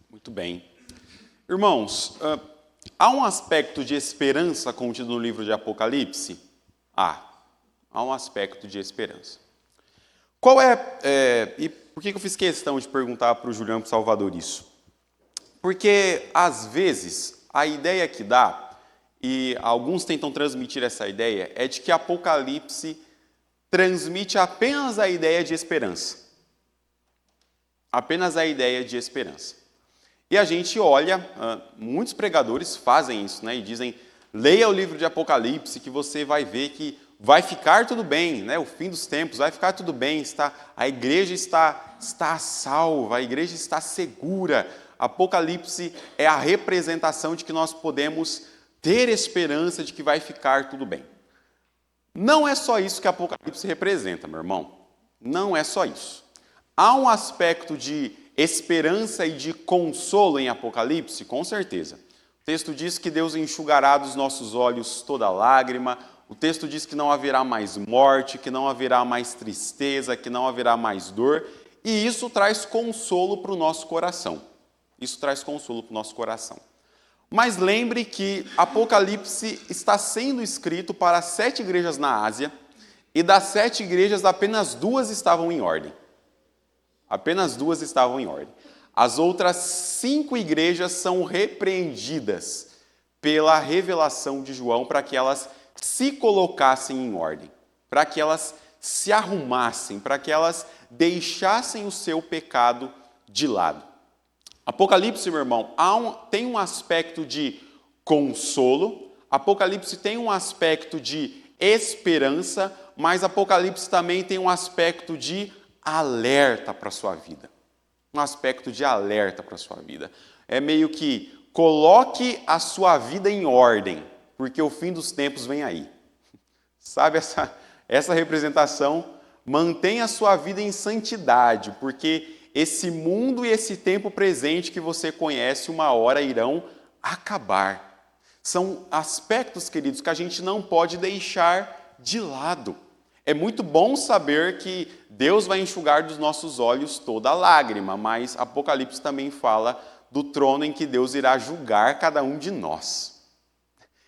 Muito bem. Irmãos, há um aspecto de esperança contido no livro de Apocalipse? Há um aspecto de esperança. Qual e por que eu fiz questão de perguntar para o Julião e para o Salvador isso? Porque, às vezes, a ideia que dá, e alguns tentam transmitir essa ideia, é de que Apocalipse transmite apenas a ideia de esperança. Apenas a ideia de esperança. E a gente olha, muitos pregadores fazem isso, né? E dizem, leia o livro de Apocalipse que você vai ver que vai ficar tudo bem, né? O fim dos tempos, vai ficar tudo bem, a igreja está salva, a igreja está segura. Apocalipse é a representação de que nós podemos ter esperança de que vai ficar tudo bem. Não é só isso que Apocalipse representa, meu irmão. Não é só isso. Há um aspecto de esperança e de consolo em Apocalipse? Com certeza. O texto diz que Deus enxugará dos nossos olhos toda lágrima. O texto diz que não haverá mais morte, que não haverá mais tristeza, que não haverá mais dor. E isso traz consolo para o nosso coração. Isso traz consolo para o nosso coração. Mas lembre que Apocalipse está sendo escrito para 7 igrejas na Ásia, e das 7 igrejas, apenas 2 estavam em ordem. Apenas 2 estavam em ordem. As outras 5 igrejas são repreendidas pela revelação de João para que elas se colocassem em ordem, para que elas se arrumassem, para que elas deixassem o seu pecado de lado. Apocalipse, meu irmão, tem um aspecto de consolo, Apocalipse tem um aspecto de esperança, mas Apocalipse também tem um aspecto de alerta para a sua vida. Um aspecto de alerta para a sua vida. É meio que coloque a sua vida em ordem, porque o fim dos tempos vem aí. Sabe essa representação? Mantenha a sua vida em santidade, porque esse mundo e esse tempo presente que você conhece, uma hora irão acabar. São aspectos, queridos, que a gente não pode deixar de lado. É muito bom saber que Deus vai enxugar dos nossos olhos toda lágrima, mas Apocalipse também fala do trono em que Deus irá julgar cada um de nós.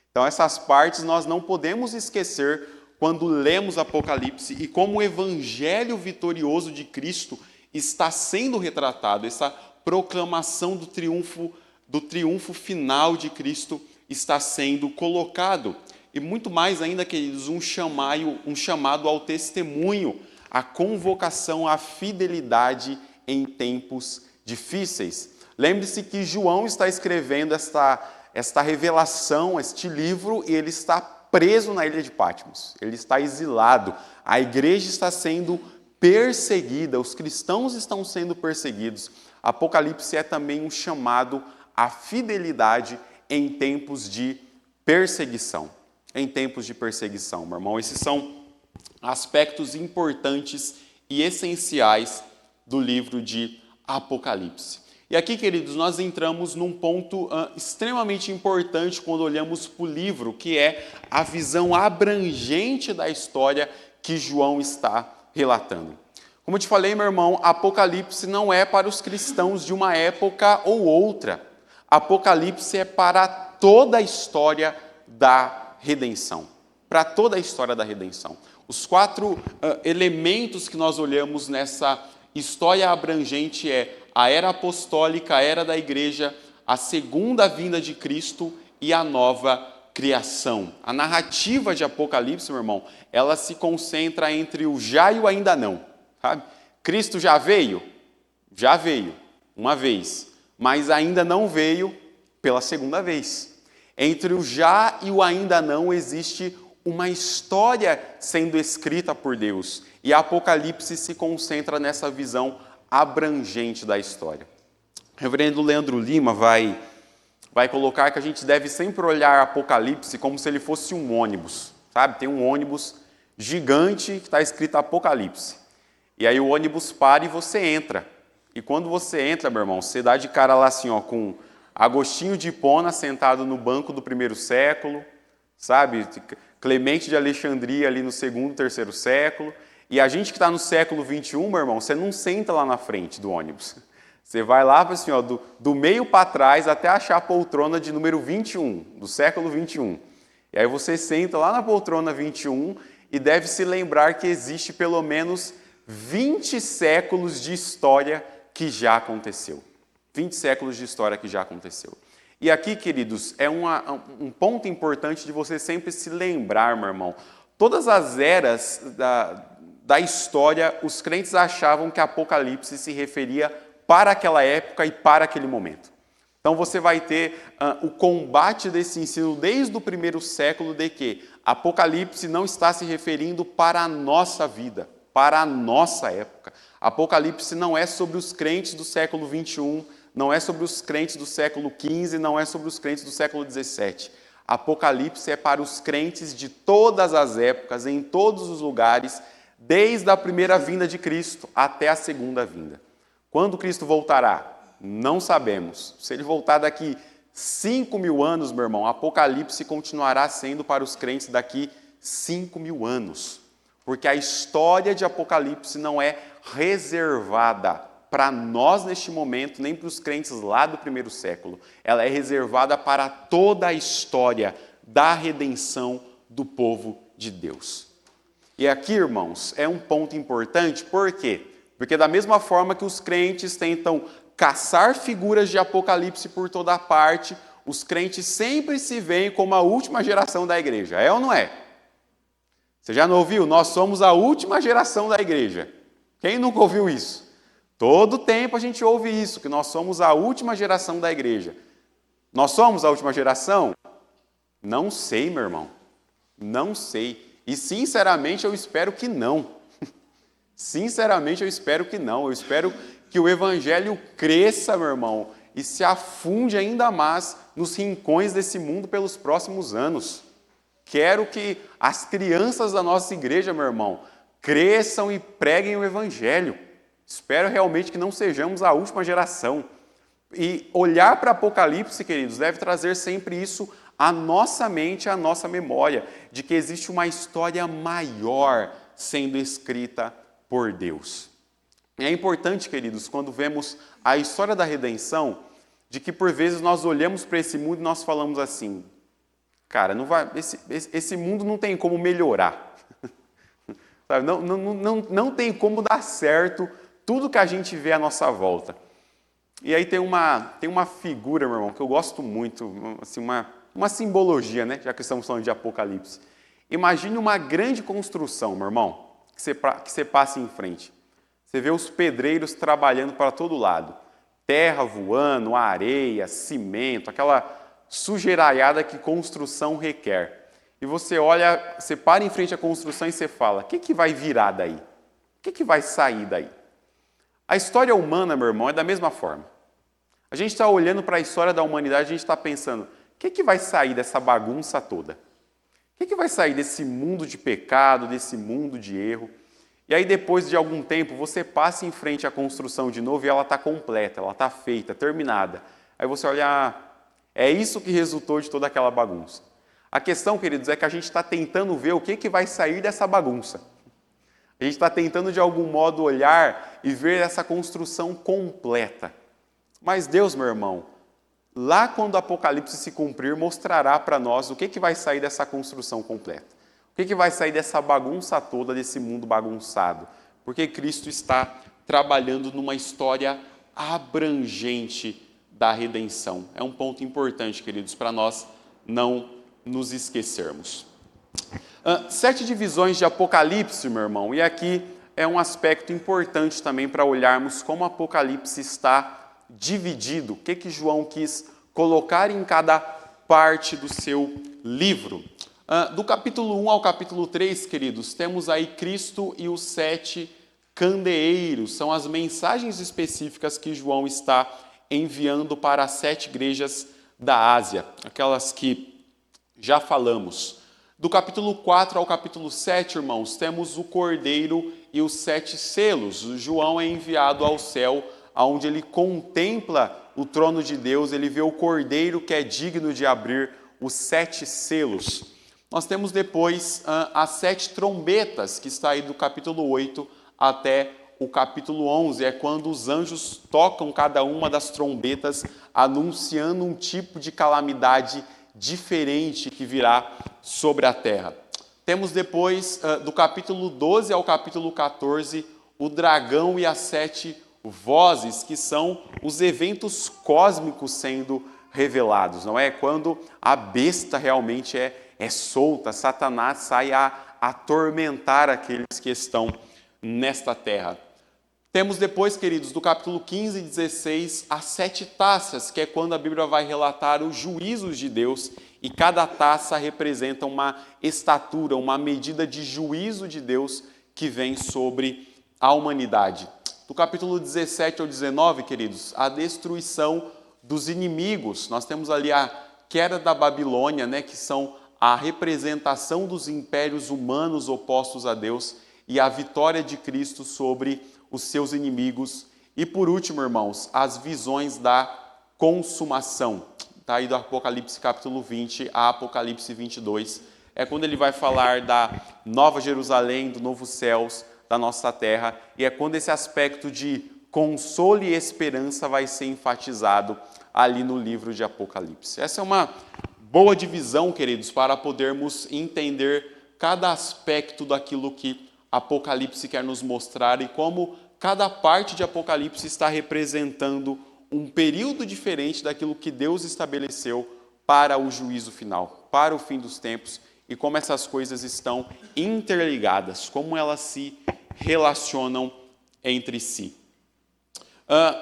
Então essas partes nós não podemos esquecer quando lemos Apocalipse e como o evangelho vitorioso de Cristo está sendo retratado, essa proclamação do triunfo final de Cristo está sendo colocado. E muito mais ainda, queridos, um chamado ao testemunho, a convocação à fidelidade em tempos difíceis. Lembre-se que João está escrevendo esta revelação, este livro, e ele está preso na ilha de Patmos. Ele está exilado. A igreja está sendo perseguida, os cristãos estão sendo perseguidos. Apocalipse é também um chamado à fidelidade em tempos de perseguição. Em tempos de perseguição, meu irmão. Esses são aspectos importantes e essenciais do livro de Apocalipse. E aqui, queridos, nós entramos num ponto extremamente importante quando olhamos para o livro, que é a visão abrangente da história que João está relatando. Como eu te falei, meu irmão, Apocalipse não é para os cristãos de uma época ou outra. Apocalipse é para toda a história da redenção. Para toda a história da redenção. Os quatro elementos que nós olhamos nessa história abrangente é a era apostólica, a era da igreja, a segunda vinda de Cristo e a nova criação. A narrativa de Apocalipse, meu irmão, ela se concentra entre o já e o ainda não. Sabe? Cristo já veio? Já veio, uma vez, mas ainda não veio pela segunda vez. Entre o já e o ainda não existe uma história sendo escrita por Deus. E a Apocalipse se concentra nessa visão abrangente da história. O reverendo Leandro Lima vai colocar que a gente deve sempre olhar Apocalipse como se ele fosse um ônibus. Sabe? Tem um ônibus gigante que está escrito Apocalipse. E aí o ônibus para e você entra. E quando você entra, meu irmão, você dá de cara lá assim, ó, com Agostinho de Hipona sentado no banco do primeiro século, sabe? Clemente de Alexandria ali no segundo, terceiro século. E a gente que está no século 21, meu irmão, você não senta lá na frente do ônibus. Você vai lá assim, ó, do meio para trás até achar a poltrona de número 21, do século 21. E aí você senta lá na poltrona 21 e deve se lembrar que existe pelo menos 20 séculos de história que já aconteceu. 20 séculos de história que já aconteceu. E aqui, queridos, é um ponto importante de você sempre se lembrar, meu irmão. Todas as eras da história, os crentes achavam que Apocalipse se referia para aquela época e para aquele momento. Então você vai ter o combate desse ensino desde o primeiro século de que Apocalipse não está se referindo para a nossa vida, para a nossa época. Apocalipse não é sobre os crentes do século 21, não é sobre os crentes do século 15, não é sobre os crentes do século 17. Apocalipse é para os crentes de todas as épocas, em todos os lugares, desde a primeira vinda de Cristo até a segunda vinda. Quando Cristo voltará? Não sabemos. Se ele voltar daqui 5.000 anos, meu irmão, Apocalipse continuará sendo para os crentes daqui 5.000 anos. Porque a história de Apocalipse não é reservada para nós neste momento, nem para os crentes lá do primeiro século. Ela é reservada para toda a história da redenção do povo de Deus. E aqui, irmãos, é um ponto importante, por quê? Porque da mesma forma que os crentes tentam caçar figuras de Apocalipse por toda parte, os crentes sempre se veem como a última geração da igreja. É ou não é? Você já não ouviu? Nós somos a última geração da igreja. Quem nunca ouviu isso? Todo tempo a gente ouve isso, que nós somos a última geração da igreja. Nós somos a última geração? Não sei, meu irmão. Não sei. E sinceramente eu espero que não. Sinceramente eu espero que não. Eu espero que o evangelho cresça, meu irmão, e se afunde ainda mais nos rincões desse mundo pelos próximos anos. Quero que as crianças da nossa igreja, meu irmão, cresçam e preguem o evangelho. Espero realmente que não sejamos a última geração. E olhar para Apocalipse, queridos, deve trazer sempre isso à nossa mente, à nossa memória, de que existe uma história maior sendo escrita por Deus. E é importante, queridos, quando vemos a história da redenção, de que por vezes nós olhamos para esse mundo e nós falamos assim, cara, esse mundo não tem como melhorar. Sabe? Não tem como dar certo tudo que a gente vê à nossa volta. E aí tem uma figura, meu irmão, que eu gosto muito, assim, uma simbologia, né? Já que estamos falando de Apocalipse. Imagine uma grande construção, meu irmão, que você passa em frente. Você vê os pedreiros trabalhando para todo lado. Terra voando, areia, cimento, aquela sujeiraiada que construção requer. E você olha, você para em frente à construção e você fala, o que vai virar daí? O que vai sair daí? A história humana, meu irmão, é da mesma forma. A gente está olhando para a história da humanidade, a gente está pensando, o que vai sair dessa bagunça toda? O que vai sair desse mundo de pecado, desse mundo de erro? E aí, depois de algum tempo, você passa em frente à construção de novo e ela está completa, ela está feita, terminada. Aí você olha, é isso que resultou de toda aquela bagunça. A questão, queridos, é que a gente está tentando ver o que vai sair dessa bagunça. A gente está tentando, de algum modo, olhar e ver essa construção completa. Mas Deus, meu irmão, lá quando o Apocalipse se cumprir, mostrará para nós o que vai sair dessa construção completa. O que vai sair dessa bagunça toda, desse mundo bagunçado? Porque Cristo está trabalhando numa história abrangente da redenção. É um ponto importante, queridos, para nós não nos esquecermos. 7 divisões de Apocalipse, meu irmão, e aqui é um aspecto importante também para olharmos como Apocalipse está dividido, o que João quis colocar em cada parte do seu livro. Do capítulo 1 ao capítulo 3, queridos, temos aí Cristo e os 7 candeeiros, são as mensagens específicas que João está enviando para as 7 igrejas da Ásia, aquelas que já falamos. Do capítulo 4 ao capítulo 7, irmãos, temos o Cordeiro e os 7 selos. O João é enviado ao céu, onde ele contempla o trono de Deus, ele vê o Cordeiro que é digno de abrir os 7 selos. Nós temos depois as 7 trombetas, que está aí do capítulo 8 até o capítulo 11. É quando os anjos tocam cada uma das trombetas, anunciando um tipo de calamidade diferente que virá sobre a terra. Temos depois, do capítulo 12 ao capítulo 14, o dragão e as 7 vozes, que são os eventos cósmicos sendo revelados, não é? Quando a besta realmente é solta, Satanás sai a atormentar aqueles que estão nesta terra. Temos depois, queridos, do capítulo 15 e 16, as 7 taças, que é quando a Bíblia vai relatar os juízos de Deus, e cada taça representa uma estatura, uma medida de juízo de Deus que vem sobre a humanidade. Do capítulo 17 ao 19, queridos, a destruição dos inimigos. Nós temos ali a queda da Babilônia, né, que são a representação dos impérios humanos opostos a Deus, e a vitória de Cristo sobre os seus inimigos. E por último, irmãos, as visões da consumação. Está aí do Apocalipse capítulo 20 a Apocalipse 22. É quando ele vai falar da Nova Jerusalém, do novo céus, da nossa terra. E é quando esse aspecto de consolo e esperança vai ser enfatizado ali no livro de Apocalipse. Essa é uma boa divisão, queridos, para podermos entender cada aspecto daquilo que Apocalipse quer nos mostrar e como cada parte de Apocalipse está representando um período diferente daquilo que Deus estabeleceu para o juízo final, para o fim dos tempos, e como essas coisas estão interligadas, como elas se relacionam entre si.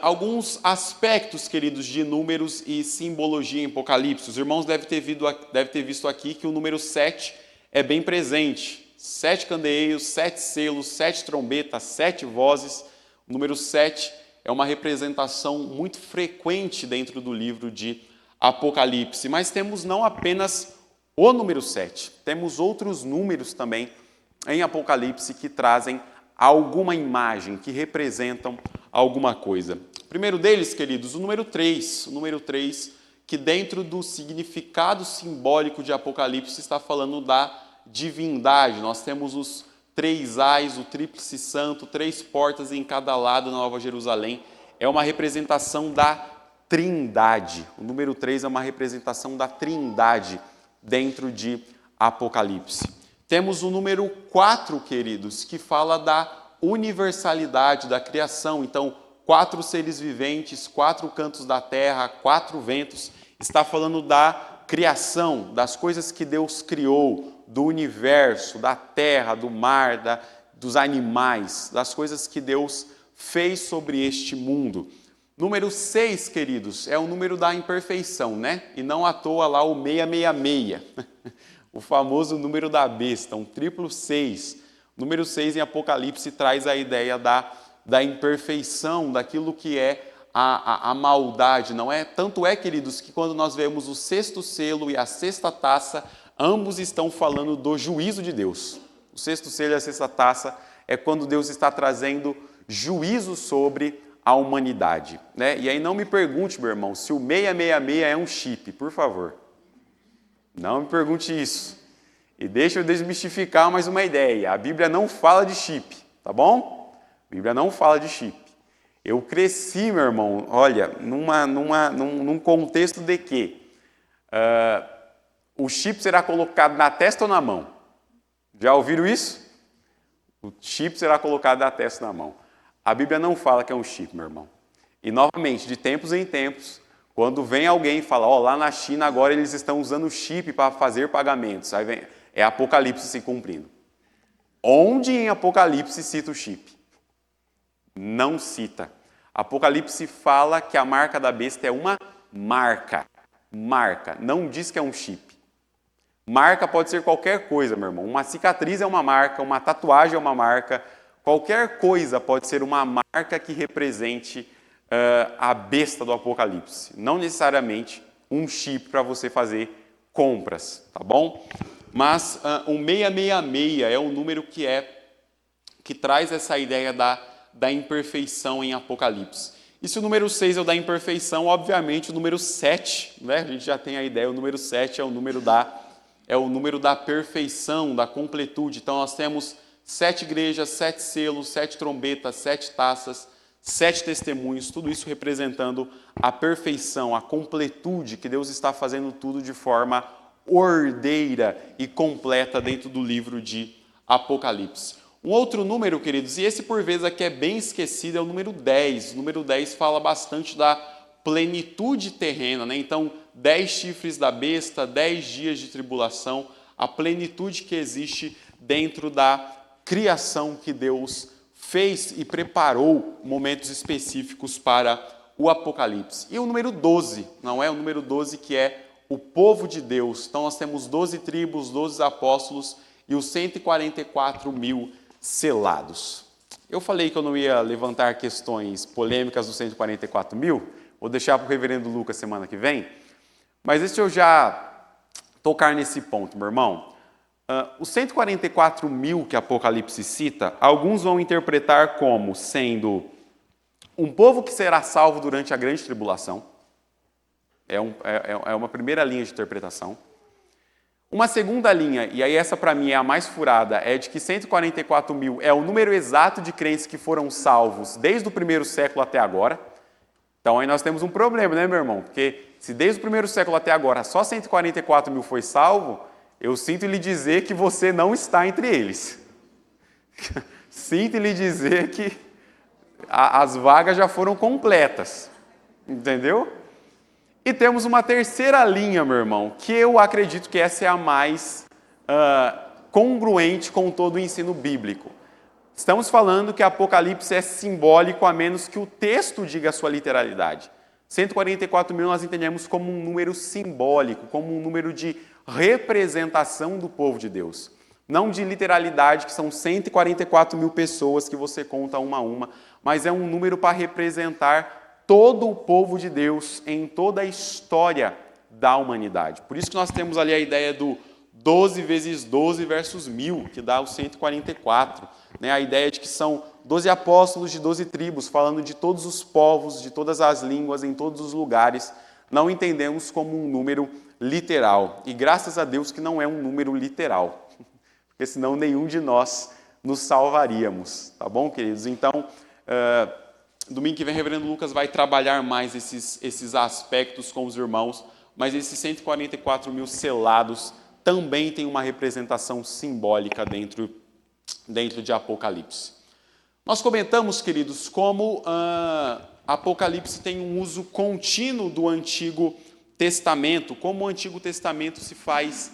Alguns aspectos, queridos, de números e simbologia em Apocalipse. Os irmãos devem ter visto aqui que o número 7 é bem presente. 7 candeeiros, 7 selos, 7 trombetas, 7 vozes. O número 7 é uma representação muito frequente dentro do livro de Apocalipse. Mas temos não apenas o número 7, temos outros números também em Apocalipse que trazem alguma imagem, que representam alguma coisa. O primeiro deles, queridos, o número 3. O número 3, que dentro do significado simbólico de Apocalipse está falando da divindade. Nós temos os 3 ais, o tríplice santo, 3 portas em cada lado na Nova Jerusalém. É uma representação da Trindade. O número 3 é uma representação da Trindade dentro de Apocalipse. Temos o número 4, queridos, que fala da universalidade da criação. Então, 4 seres viventes, 4 cantos da terra, 4 ventos. Está falando da criação, das coisas que Deus criou, do universo, da terra, do mar, dos animais, das coisas que Deus fez sobre este mundo. Número 6, queridos, é o número da imperfeição, né? E não à toa lá o 666, o famoso número da besta, um triplo 6. Número 6 em Apocalipse traz a ideia da imperfeição, daquilo que é a maldade, não é? Tanto é, queridos, que quando nós vemos o 6º selo e a 6ª taça, ambos estão falando do juízo de Deus. O 6º selo e a 6ª taça é quando Deus está trazendo juízo sobre a humanidade, né? E aí não me pergunte, meu irmão, se o 666 é um chip, por favor. Não me pergunte isso. E deixa eu desmistificar mais uma ideia. A Bíblia não fala de chip, tá bom? A Bíblia não fala de chip. Eu cresci, meu irmão, olha, num contexto de que o chip será colocado na testa ou na mão? Já ouviram isso? O chip será colocado da testa na mão. A Bíblia não fala que é um chip, meu irmão. E, novamente, de tempos em tempos, quando vem alguém e fala, lá na China agora eles estão usando chip para fazer pagamentos. Aí vem, é Apocalipse se cumprindo. Onde em Apocalipse cita o chip? Não cita. Apocalipse fala que a marca da besta é uma marca. Marca. Não diz que é um chip. Marca pode ser qualquer coisa, meu irmão. Uma cicatriz é uma marca, uma tatuagem é uma marca. Qualquer coisa pode ser uma marca que represente a besta do Apocalipse. Não necessariamente um chip para você fazer compras, tá bom? Mas o 666 é um número que traz essa ideia da imperfeição em Apocalipse. E se o número 6 é o da imperfeição, obviamente o número 7, né? A gente já tem a ideia, o número 7 é o número da perfeição, da completude. Então nós temos 7 igrejas, 7 selos, 7 trombetas, 7 taças, 7 testemunhos, tudo isso representando a perfeição, a completude, que Deus está fazendo tudo de forma ordeira e completa dentro do livro de Apocalipse. Um outro número, queridos, e esse por vezes aqui é bem esquecido, é o número 10. O número 10 fala bastante da plenitude terrena, né? Então, 10 chifres da besta, 10 dias de tribulação, a plenitude que existe dentro da criação que Deus fez e preparou momentos específicos para o Apocalipse. E o número 12, não é o número 12 que é o povo de Deus. Então nós temos 12 tribos, 12 apóstolos e os 144 mil selados. Eu falei que eu não ia levantar questões polêmicas dos 144 mil, vou deixar para o reverendo Lucas semana que vem, mas deixa eu já tocar nesse ponto, meu irmão. Os 144 mil que Apocalipse cita, alguns vão interpretar como sendo um povo que será salvo durante a grande tribulação. É uma primeira linha de interpretação. Uma segunda linha, e aí essa para mim é a mais furada, é de que 144 mil é o número exato de crentes que foram salvos desde o primeiro século até agora. Então aí nós temos um problema, né, meu irmão? Porque se desde o primeiro século até agora só 144 mil foi salvo, eu sinto lhe dizer que você não está entre eles. Sinto lhe dizer que as vagas já foram completas. Entendeu? E temos uma terceira linha, meu irmão, que eu acredito que essa é a mais congruente com todo o ensino bíblico. Estamos falando que Apocalipse é simbólico, a menos que o texto diga a sua literalidade. 144 mil nós entendemos como um número simbólico, como um número de representação do povo de Deus. Não de literalidade, que são 144 mil pessoas que você conta uma a uma, mas é um número para representar todo o povo de Deus em toda a história da humanidade. Por isso que nós temos ali a ideia do 12 vezes 12 versus 1000, que dá os 144. Né? A ideia de que são 12 apóstolos de 12 tribos, falando de todos os povos, de todas as línguas, em todos os lugares. Não entendemos como um número literal. E graças a Deus que não é um número literal, porque senão nenhum de nós nos salvaríamos. Tá bom, queridos? Então, domingo que vem, o reverendo Lucas vai trabalhar mais esses aspectos com os irmãos, mas esses 144 mil selados também tem uma representação simbólica dentro de Apocalipse. Nós comentamos, queridos, como Apocalipse tem um uso contínuo do Antigo Testamento, como o Antigo Testamento se faz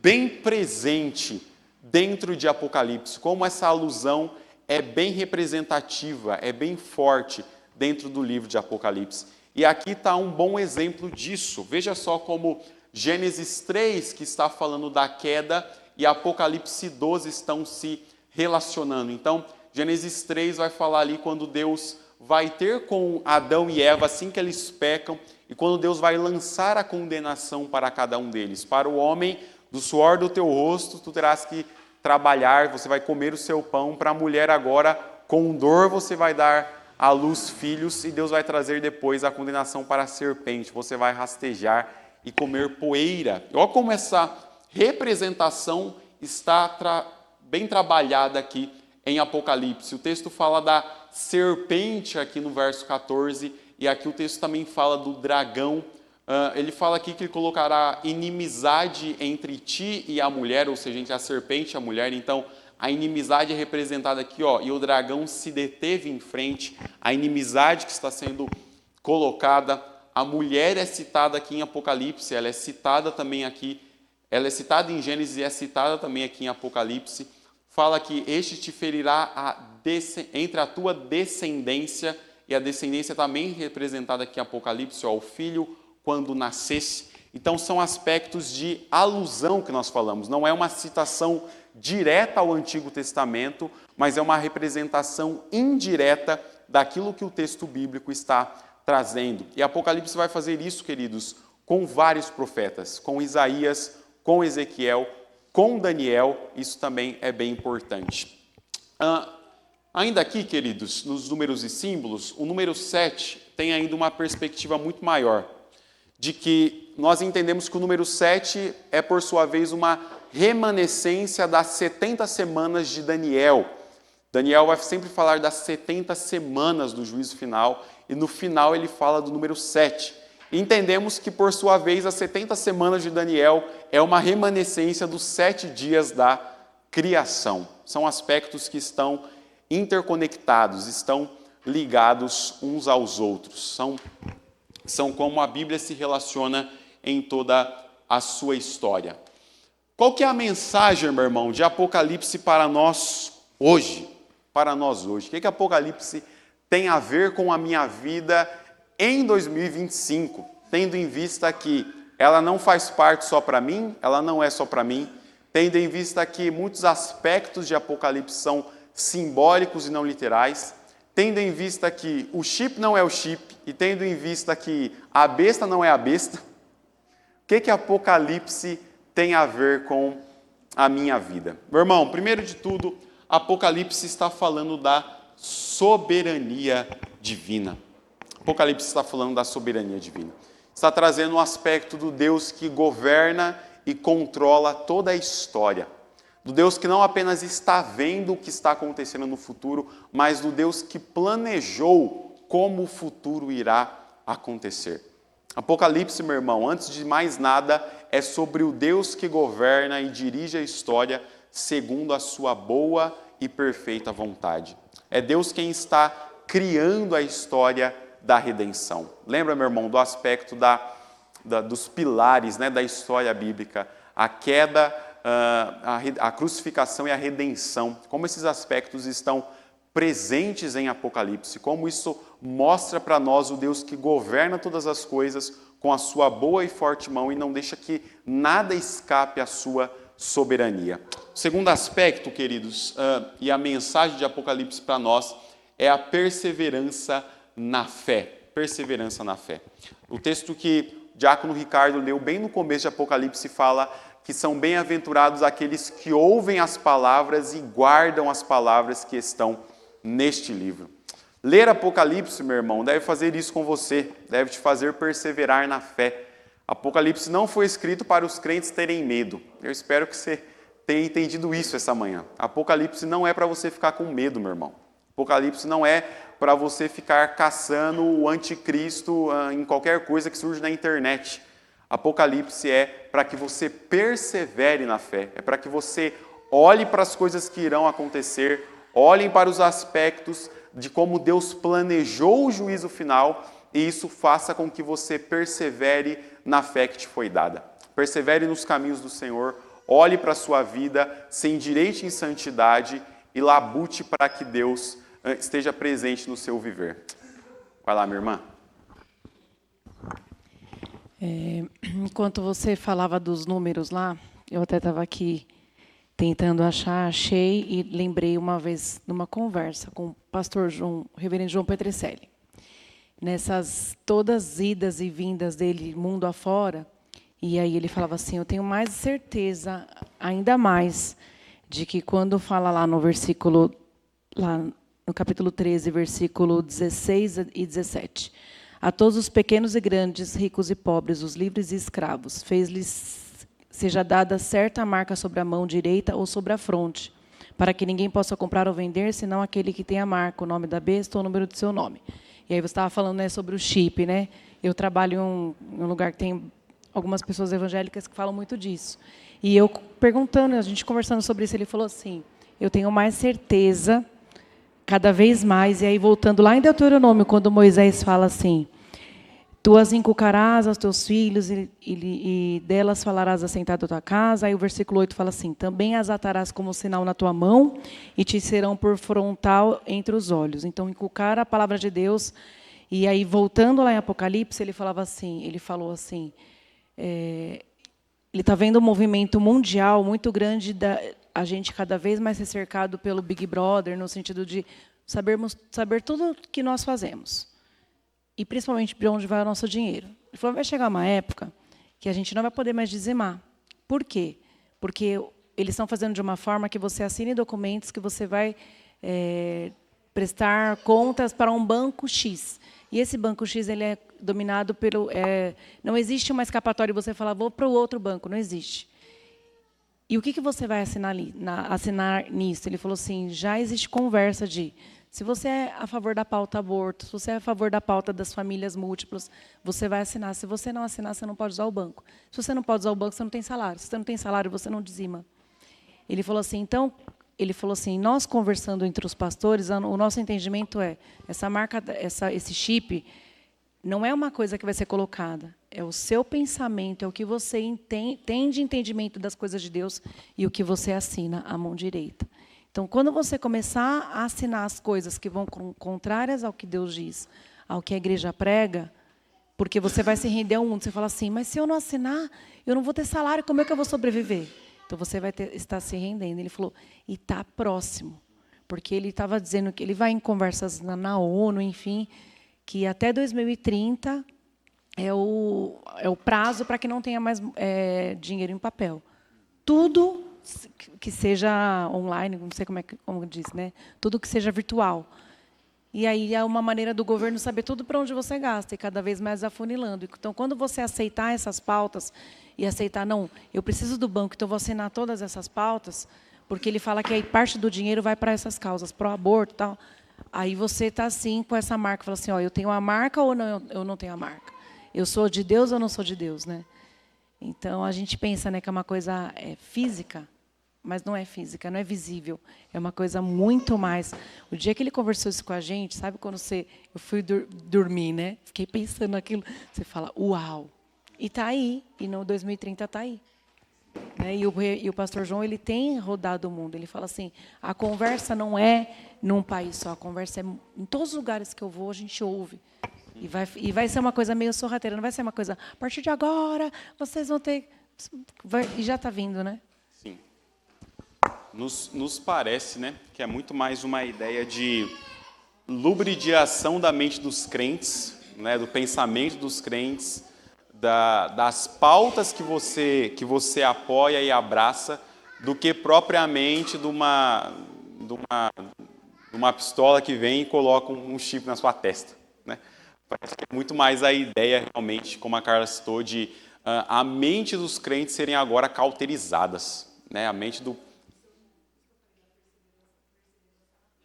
bem presente dentro de Apocalipse, como essa alusão é bem representativa, é bem forte dentro do livro de Apocalipse. E aqui está um bom exemplo disso. Veja só como Gênesis 3, que está falando da queda, e Apocalipse 12 estão se relacionando. Então, Gênesis 3 vai falar ali quando Deus vai ter com Adão e Eva, assim que eles pecam, e quando Deus vai lançar a condenação para cada um deles. Para o homem, do suor do teu rosto, tu terás que trabalhar, você vai comer o seu pão. Para a mulher agora, com dor você vai dar à luz filhos, e Deus vai trazer depois a condenação para a serpente. Você vai rastejar e comer poeira. Olha como essa representação está bem trabalhada aqui em Apocalipse. O texto fala da serpente aqui no verso 14, e aqui o texto também fala do dragão Ele fala aqui que ele colocará inimizade entre ti e a mulher, ou seja, entre a serpente e a mulher. Então, a inimizade é representada aqui, ó, e o dragão se deteve em frente. A inimizade que está sendo colocada. A mulher é citada aqui em Apocalipse, ela é citada também aqui, ela é citada em Gênesis e é citada também aqui em Apocalipse. Fala que este te ferirá entre a tua descendência, e a descendência também representada aqui em Apocalipse, ó, o filho quando nascesse. Então são aspectos de alusão que nós falamos, não é uma citação direta ao Antigo Testamento, mas é uma representação indireta daquilo que o texto bíblico está trazendo. E Apocalipse vai fazer isso, queridos, com vários profetas, com Isaías, com Ezequiel, com Daniel. Isso também é bem importante. Ainda aqui, queridos, nos números e símbolos, o número 7 tem ainda uma perspectiva muito maior, de que nós entendemos que o número 7 é, por sua vez, uma remanescência das 70 semanas de Daniel. Daniel vai sempre falar das 70 semanas do juízo final, e no final ele fala do número 7. Entendemos que, por sua vez, as 70 semanas de Daniel é uma remanescência dos 7 dias da criação. São aspectos que estão interconectados, estão ligados uns aos outros. São como a Bíblia se relaciona em toda a sua história. Qual que é a mensagem, meu irmão, de Apocalipse para nós hoje? Para nós hoje. O que Apocalipse tem a ver com a minha vida em 2025? Tendo em vista que ela não faz parte só para mim, ela não é só para mim. Tendo em vista que muitos aspectos de Apocalipse são simbólicos e não literais. Tendo em vista que o chip não é o chip, e tendo em vista que a besta não é a besta, o que Apocalipse tem a ver com a minha vida? Meu irmão, primeiro de tudo, Apocalipse está falando da soberania divina. Apocalipse está falando da soberania divina. Está trazendo um aspecto do Deus que governa e controla toda a história. Do Deus que não apenas está vendo o que está acontecendo no futuro, mas do Deus que planejou como o futuro irá acontecer. Apocalipse, meu irmão, antes de mais nada, é sobre o Deus que governa e dirige a história segundo a sua boa e perfeita vontade. É Deus quem está criando a história da redenção. Lembra, meu irmão, do aspecto dos pilares, né, da história bíblica, a queda, a crucificação e a redenção, como esses aspectos estão presentes em Apocalipse, como isso mostra para nós o Deus que governa todas as coisas com a sua boa e forte mão e não deixa que nada escape à sua soberania. O segundo aspecto, queridos, e a mensagem de Apocalipse para nós é a perseverança na fé. Perseverança na fé. O texto que o diácono Ricardo leu bem no começo de Apocalipse fala que são bem-aventurados aqueles que ouvem as palavras e guardam as palavras que estão neste livro. Ler Apocalipse, meu irmão, deve fazer isso com você, deve te fazer perseverar na fé. Apocalipse não foi escrito para os crentes terem medo. Eu espero que você tenha entendido isso essa manhã. Apocalipse não é para você ficar com medo, meu irmão. Apocalipse não é para você ficar caçando o anticristo em qualquer coisa que surge na internet. Apocalipse é para que você persevere na fé, é para que você olhe para as coisas que irão acontecer, olhem para os aspectos de como Deus planejou o juízo final e isso faça com que você persevere na fé que te foi dada. Persevere nos caminhos do Senhor, olhe para a sua vida, se endireite em santidade e labute para que Deus esteja presente no seu viver. Vai lá, minha irmã. Enquanto você falava dos números lá, eu até estava aqui tentando achar, achei e lembrei uma vez numa conversa com o pastor João, o reverendo João Petrecelli. Nessas todas idas e vindas dele mundo afora, e aí ele falava assim, eu tenho mais certeza, ainda mais, de que quando fala lá no versículo, lá no capítulo 13, versículo 16 e 17, a todos os pequenos e grandes, ricos e pobres, os livres e escravos, fez-lhes seja dada certa marca sobre a mão direita ou sobre a fronte, para que ninguém possa comprar ou vender, senão aquele que tem a marca, o nome da besta ou o número do seu nome. E aí você estava falando, né, sobre o chip, né? Eu trabalho em um lugar que tem algumas pessoas evangélicas que falam muito disso. E eu perguntando, a gente conversando sobre isso, ele falou assim, eu tenho mais certeza, cada vez mais, e aí voltando lá em Deuteronômio, quando Moisés fala assim, tu as inculcarás aos teus filhos e delas falarás assentado à tua casa. Aí o versículo 8 fala assim, também as atarás como sinal na tua mão e te serão por frontal entre os olhos. Então, inculcar a palavra de Deus. E aí, voltando lá em Apocalipse, ele falou assim, ele está vendo um movimento mundial muito grande, a gente cada vez mais ser cercado pelo Big Brother, no sentido de saber tudo o que nós fazemos. E principalmente para onde vai o nosso dinheiro. Ele falou, vai chegar uma época que a gente não vai poder mais dizimar. Por quê? Porque eles estão fazendo de uma forma que você assine documentos que você vai prestar contas para um banco X. E esse banco X ele é dominado pelo... não existe uma escapatória e você falar, vou para o outro banco. Não existe. E o que você vai assinar nisso? Ele falou assim, já existe conversa de... Se você é a favor da pauta aborto, se você é a favor da pauta das famílias múltiplas, você vai assinar. Se você não assinar, você não pode usar o banco. Se você não pode usar o banco, você não tem salário. Se você não tem salário, você não dizima. Ele falou assim, nós conversando entre os pastores, o nosso entendimento é, essa marca, esse chip, não é uma coisa que vai ser colocada. É o seu pensamento, é o que você tem de entendimento das coisas de Deus e o que você assina à mão direita. Então, quando você começar a assinar as coisas que vão contrárias ao que Deus diz, ao que a igreja prega, porque você vai se render ao mundo, você fala assim, mas se eu não assinar, eu não vou ter salário, como é que eu vou sobreviver? Então, você vai estar se rendendo. Ele falou, e está próximo, porque ele estava dizendo que ele vai em conversas na ONU, enfim, que até 2030 é o prazo para que não tenha mais dinheiro em papel. Tudo que seja online, não sei como diz, né? Tudo que seja virtual. E aí é uma maneira do governo saber tudo para onde você gasta, e cada vez mais afunilando. Então, quando você aceitar essas pautas, e aceitar, não, eu preciso do banco, então vou assinar todas essas pautas, porque ele fala que aí parte do dinheiro vai para essas causas, para o aborto e tal. Aí você está assim, com essa marca, fala assim, ó, eu tenho a marca ou não, eu não tenho a marca? Eu sou de Deus ou não sou de Deus, né? Então, a gente pensa, né, que é uma coisa física, mas não é física, não é visível. É uma coisa muito mais. O dia que ele conversou isso com a gente, sabe quando eu fui dormir, né? Fiquei pensando naquilo. Você fala, uau! E está aí. E no 2030 está aí. Né? E o pastor João, ele tem rodado o mundo. Ele fala assim, a conversa não é num país só. A conversa é em todos os lugares que eu vou, a gente ouve. E vai ser uma coisa meio sorrateira. Não vai ser uma coisa, a partir de agora, vocês vão ter... E já está vindo, né? Sim. Nos parece, né, que é muito mais uma ideia de lubridiação da mente dos crentes, né, do pensamento dos crentes, das pautas que você apoia e abraça, do que propriamente de uma pistola que vem e coloca um chip na sua testa, né? Parece que é muito mais a ideia, realmente, como a Carla citou, de a mente dos crentes serem agora cauterizadas, né? A mente do...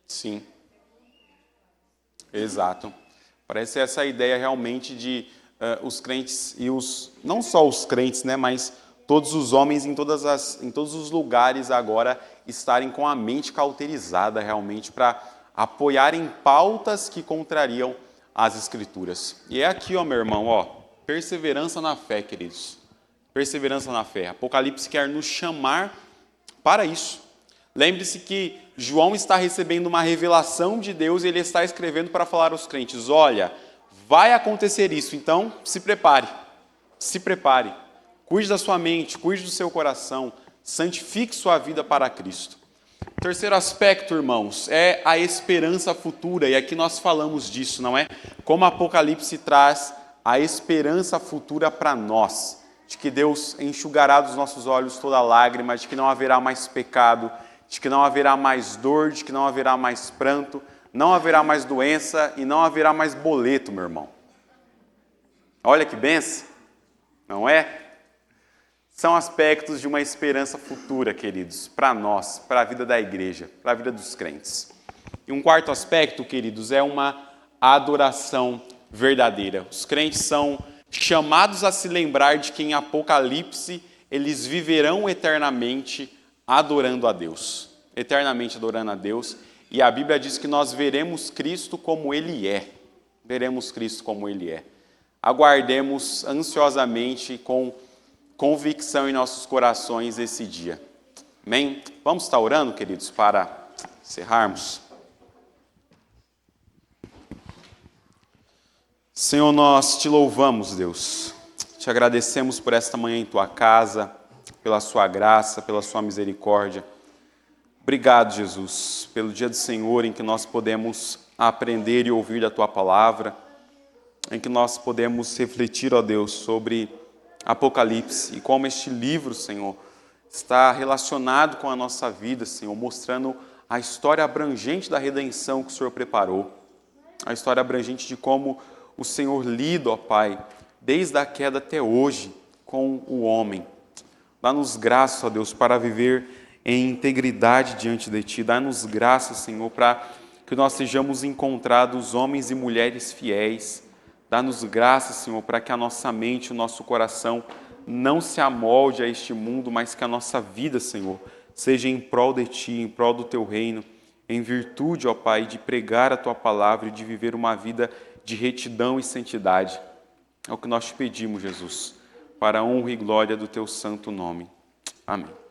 Sim. Exato. Parece essa ideia realmente de os crentes e não só os crentes, né, mas todos os homens em todos os lugares agora estarem com a mente cauterizada realmente para apoiarem pautas que contrariam as Escrituras. E é aqui, ó, meu irmão, ó, perseverança na fé, queridos. Perseverança na fé. Apocalipse quer nos chamar para isso. Lembre-se que João está recebendo uma revelação de Deus e ele está escrevendo para falar aos crentes, olha, vai acontecer isso, então se prepare, cuide da sua mente, cuide do seu coração, santifique sua vida para Cristo. O terceiro aspecto, irmãos, é a esperança futura, e aqui nós falamos disso, não é? Como Apocalipse traz a esperança futura para nós, de que Deus enxugará dos nossos olhos toda lágrima, de que não haverá mais pecado, de que não haverá mais dor, de que não haverá mais pranto, não haverá mais doença e não haverá mais boleto, meu irmão. Olha que benção, não é? São aspectos de uma esperança futura, queridos, para nós, para a vida da igreja, para a vida dos crentes. E um quarto aspecto, queridos, é uma adoração verdadeira. Os crentes são chamados a se lembrar de que em Apocalipse eles viverão eternamente adorando a Deus. Eternamente adorando a Deus. E a Bíblia diz que nós veremos Cristo como Ele é. Veremos Cristo como Ele é. Aguardemos ansiosamente, com convicção em nossos corações, esse dia. Amém? Vamos estar orando, queridos, para encerrarmos. Senhor, nós te louvamos, Deus. Te agradecemos por esta manhã em tua casa, pela sua graça, pela sua misericórdia. Obrigado, Jesus, pelo dia do Senhor em que nós podemos aprender e ouvir da tua palavra, em que nós podemos refletir, ó Deus, sobre Apocalipse e como este livro, Senhor, está relacionado com a nossa vida, Senhor, mostrando a história abrangente da redenção que o Senhor preparou, a história abrangente de como o Senhor lida, ó Pai, desde a queda até hoje, com o homem. Dá-nos graça, ó Deus, para viver em integridade diante de Ti. Dá-nos graça, Senhor, para que nós sejamos encontrados homens e mulheres fiéis. Dá-nos graça, Senhor, para que a nossa mente, o nosso coração não se amolde a este mundo, mas que a nossa vida, Senhor, seja em prol de Ti, em prol do Teu reino, em virtude, ó Pai, de pregar a Tua palavra e de viver uma vida de retidão e santidade. É o que nós te pedimos, Jesus, para a honra e glória do Teu santo nome. Amém.